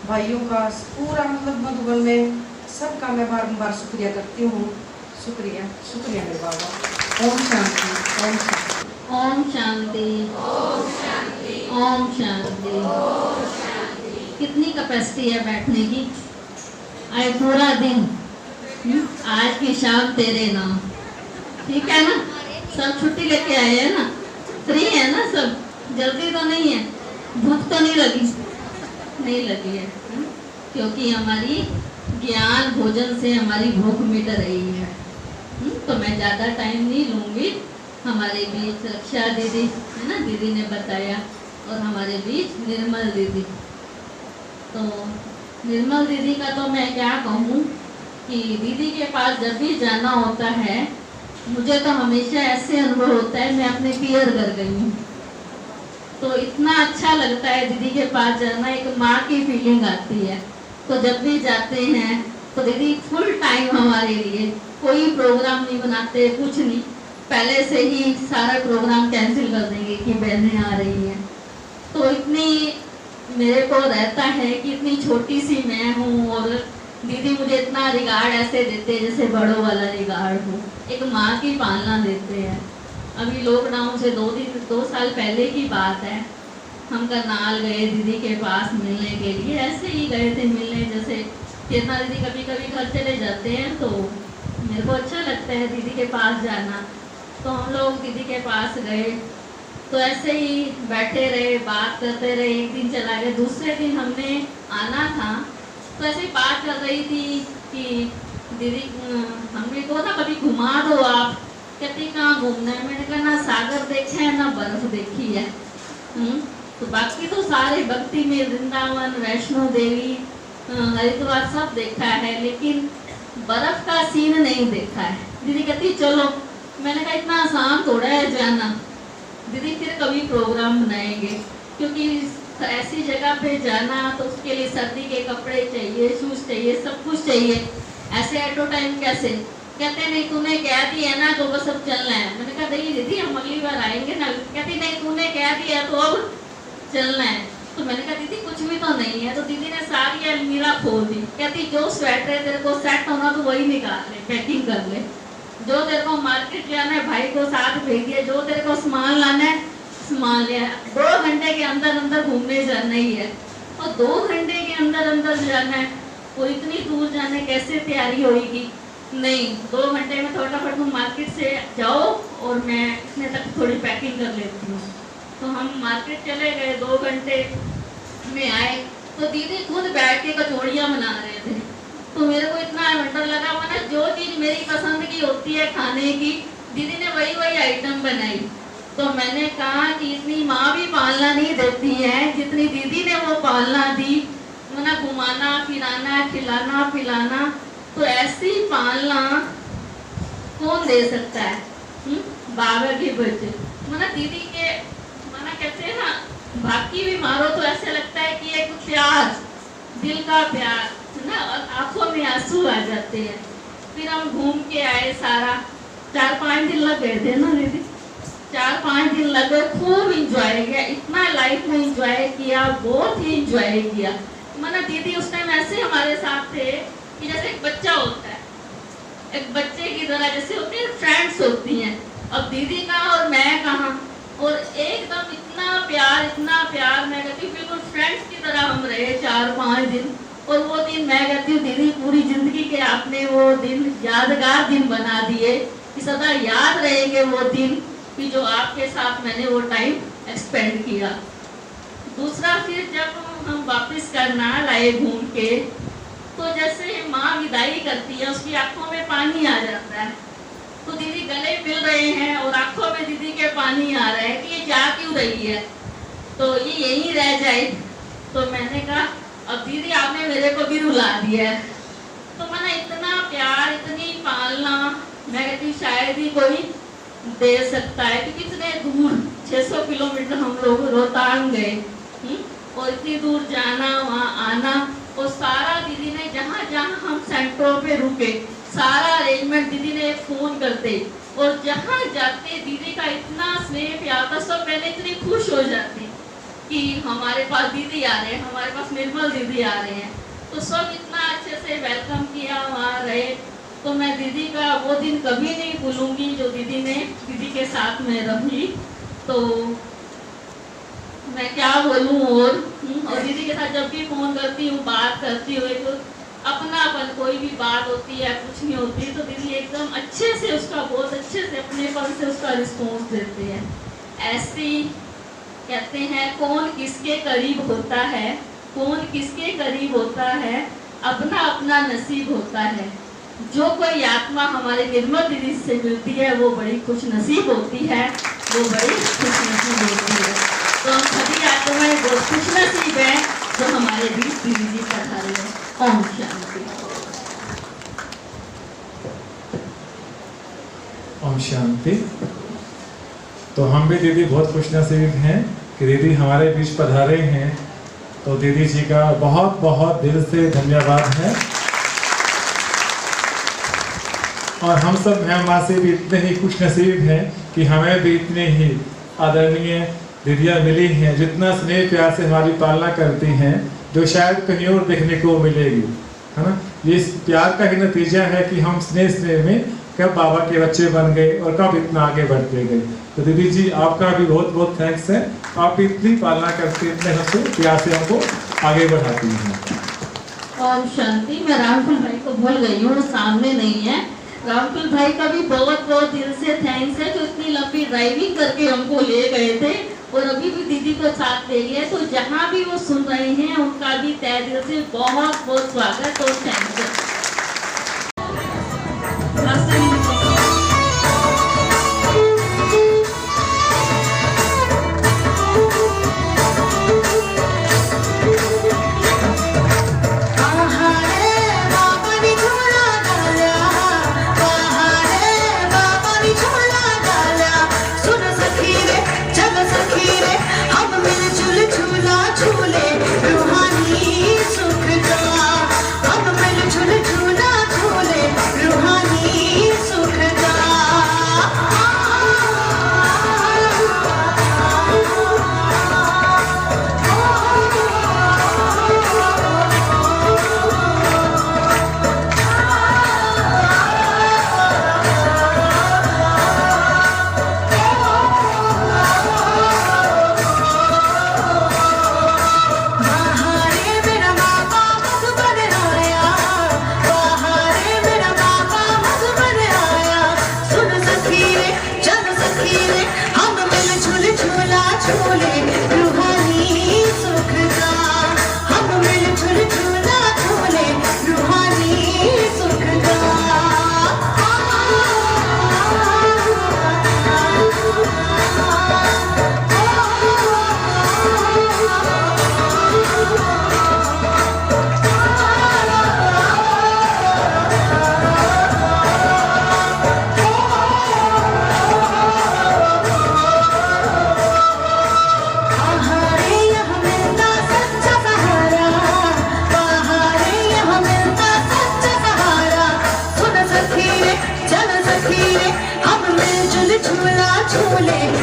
J: भाइयों का, पूरा मतलब मधुबन में सबका मैं बार शुक्रिया करती हूँ। शुक्रिया मेरे बाबा। ओम शांति, ओम शांति,
K: ओम शांति, ओम शांति, ओम शांति। कितनी कैपेसिटी है बैठने की? आज पूरा दिन, आज की शाम तेरे नाम, ठीक है ना? सब छुट्टी लेके आए हैं ना, फ्री है ना सब, जल्दी तो नहीं है। भूख तो नहीं लगी? नहीं लगी है, क्योंकि हमारी ज्ञान भोजन से हमारी भूख मिट रही है। तो मैं ज़्यादा टाइम नहीं लूँगी। हमारे बीच रक्षा दीदी है ना, दीदी ने बताया, और हमारे बीच निर्मल दीदी। तो निर्मल दीदी का तो मैं क्या कहूँ कि दीदी के पास जब भी जाना होता है, मुझे तो हमेशा ऐसे अनुभव होता है मैं अपने क्लियर कर गई हूँ। तो इतना अच्छा लगता है दीदी के पास जाना, एक माँ की फीलिंग आती है। तो जब भी जाते हैं तो दीदी फुल टाइम हमारे लिए, कोई प्रोग्राम नहीं बनाते, कुछ नहीं, पहले से ही सारा प्रोग्राम कैंसिल कर देंगे कि बहनें आ रही हैं। तो इतनी मेरे को रहता है कि इतनी छोटी सी मैं हूँ और दीदी मुझे इतना रिगार्ड ऐसे देते हैं जैसे बड़ों वाला रिगार्ड हो, एक माँ की पालना देते हैं। अभी लॉकडाउन से 2 साल पहले की बात है, हम करनाल गए दीदी के पास मिलने के लिए, ऐसे ही गए थे मिलने, जैसे कितना दीदी कभी कभी घर चले जाते हैं तो मेरे को अच्छा लगता है दीदी के पास जाना। तो हम लोग दीदी के पास गए, तो ऐसे ही बैठे रहे, बात करते रहे, एक दिन चला गया, दूसरे दिन हमने आना था, तो ऐसे ही बात कर रही थी कि दीदी हमने को ना कभी घुमा दो आप। कहती कहाँ घूमना है? मैंने कहा ना सागर देखा है ना बर्फ देखी है। तो बाकी तो सारे भक्ति में वृंदावन, वैष्णो देवी, हरिद्वार सब देखा है, लेकिन बर्फ का सीन नहीं देखा है। दीदी कहती चलो। मैंने कहा इतना आसान थोड़ा है जाना। दीदी फिर कभी प्रोग्राम बनाएंगे, क्योंकि ऐसी जगह पे जाना तो उसके लिए सर्दी के कपड़े चाहिए, शूज चाहिए, सब कुछ चाहिए। ऐसे एटो टाइम कैसे? कहते नहीं तूने कह दिया ना तो बस अब चलना है। मैंने कहा नहीं दीदी हम अगली बार आएंगे ना। कहती नहीं तूने कह दिया तो अब चलना है। तो मैंने कहा दीदी कुछ भी तो नहीं है। तो दीदी ने सारी अलमीरा खोल दी। कहती जो स्वेटर है तेरे को सेट होना तो वही निकाल ले, पैकिंग कर ले। जो तेरे को मार्केट जाना है भाई को साथ भेज दिया, जो तेरे को सामान लाना है सामान लिया। 2 घंटे के अंदर अंदर घूमने जाना ही है, और 2 घंटे के अंदर अंदर जाना है। और इतनी दूर जाने कैसे तैयारी होगी? नहीं, 2 घंटे में फटाफट तुम मार्केट से जाओ और मैं इतने तक थोड़ी पैकिंग कर लेती हूँ। तो हम मार्केट चले गए, 2 घंटे में आए तो दीदी खुद बैठ के कचौड़ियाँ बना रहे थे। तो मेरे को इतना वंडर लगा, मैंने जो चीज़ मेरी पसंद की होती है खाने की, दीदी ने वही आइटम बनाई। तो मैंने कहा कि इतनी माँ भी पालना नहीं देती है जितनी दीदी ने वो पालना दी, मना घुमाना फिराना खिलाना पिलाना। तो ऐसी पालना कौन दे सकता है? बाबा की बच्चे मना दीदी के मना कहते हैं ना, बाकी भी मारो तो ऐसे लगता है कि एक प्यार, दिल का प्यार ना, और आंखों में आंसू आ जाते हैं। फिर हम घूम के आए, सारा 4-5 दिन लग गए थे ना दीदी, 4-5 दिन लग गए। खूब इंजॉय किया, इतना लाइफ में इंजॉय किया, बहुत ही इंजॉय किया। मना दीदी उस टाइम ऐसे हमारे साथ थे कि जैसे एक बच्चा होता है, एक बच्चे की तरह जैसे होती है फ्रेंड्स होती हैं। अब दीदी कहाँ और मैं कहाँ, और एकदम इतना प्यार मैं कहती हूँ बिल्कुल फ्रेंड्स की तरह हम रहे 4-5 दिन। और वो दिन मैं कहती हूँ दीदी पूरी जिंदगी के आपने वो दिन यादगार दिन बना दिए कि सदा याद रहेंगे वो दिन कि जो आपके साथ मैंने वो टाइम एक्सपेंड किया। दूसरा फिर जब हम वापस करनाल आए घूम के, तो जैसे माँ विदाई करती है उसकी आंखों में पानी आ जाता है। तो दीदी गले मिल रहे हैं और आंखों में दीदी के पानी आ रहा है कि ये जा क्यों रही है, तो ये यहीं रह जाए। तो मैंने कहा अब दीदी आपने मेरे को भी रुला दिया है। तो मैंने इतना प्यार इतनी पालना मैं कहती शायद ही कोई दे सकता है, क्योंकि इतने दूर 600 किलोमीटर हम लोग रोहतांग गए, और इतनी दूर जाना वहाँ आना, और सारा दीदी ने जहाँ जहाँ हम सेंटरों पे रुके सारा अरेंजमेंट दीदी ने फ़ोन करते, और जहाँ जाते दीदी का इतना स्नेह प्यार था। सब पहले इतनी खुश हो जाती कि हमारे पास दीदी आ रहे हैं, हमारे पास निर्मल दीदी आ रहे हैं। तो सब इतना अच्छे से वेलकम किया, वहाँ रहे। तो मैं दीदी का वो दिन कभी नहीं भूलूंगी जो दीदी ने दीदी के साथ में रही। तो मैं क्या बोलूँ, और दीदी के साथ जब भी फ़ोन करती हूँ बात करती हुए तो अपनापन, कोई भी बात होती है कुछ नहीं होती तो दीदी एकदम अच्छे से उसका बहुत अच्छे से अपनेपन से उसका रिस्पॉन्स देते हैं। ऐसी कहते हैं कौन किसके करीब होता है, कौन किसके करीब होता है, अपना अपना नसीब होता है। जो कोई आत्मा हमारे निर्मल दीदी से मिलती है वो बड़ी खुश नसीब होती है, वो बड़ी खुश नसीब होती है। तो हम सभी आत्माएं बहुत खुश नसीब है जो हमारे बीच दीदी जी पधारे हैं। ओम शांति।
C: ओम शांति। तो हम भी दीदी बहुत खुश नसीब हैं कि दीदी हमारे बीच पधारे हैं। तो दीदी जी का बहुत बहुत दिल से धन्यवाद है। और हम सब हैं माँ से भी इतने ही खुश नसीब हैं कि हमें भी इतने ही आदरणीय दीदियाँ मिली हैं, जितना स्नेह प्यार से हमारी पालना करती हैं, जो शायद कहीं और देखने को मिलेगी, है ना। ये प्यार का ही नतीजा है कि हम स्नेह में कब बाबा के बच्चे बन गए और कब इतना आगे बढ़ते गए। तो दीदी जी आपका भी बहुत बहुत थैंक्स है, आप इतनी पालना करते, इतने हंसो प्यार से हमको आगे बढ़ाती हैं।
K: ओम शांति। मैं रामकुल भाई को भूल गई हूँ, सामने नहीं है। रामकुल भाई का भी बहुत बहुत दिल से थैंक्स है जो इतनी लंबी ड्राइविंग करके हमको ले गए थे और अभी भी दीदी को साथ ले गए। तो जहाँ भी वो सुन रहे हैं उनका भी तहे दिल से बहुत बहुत स्वागत और थैंक्स है।
F: झूला झूले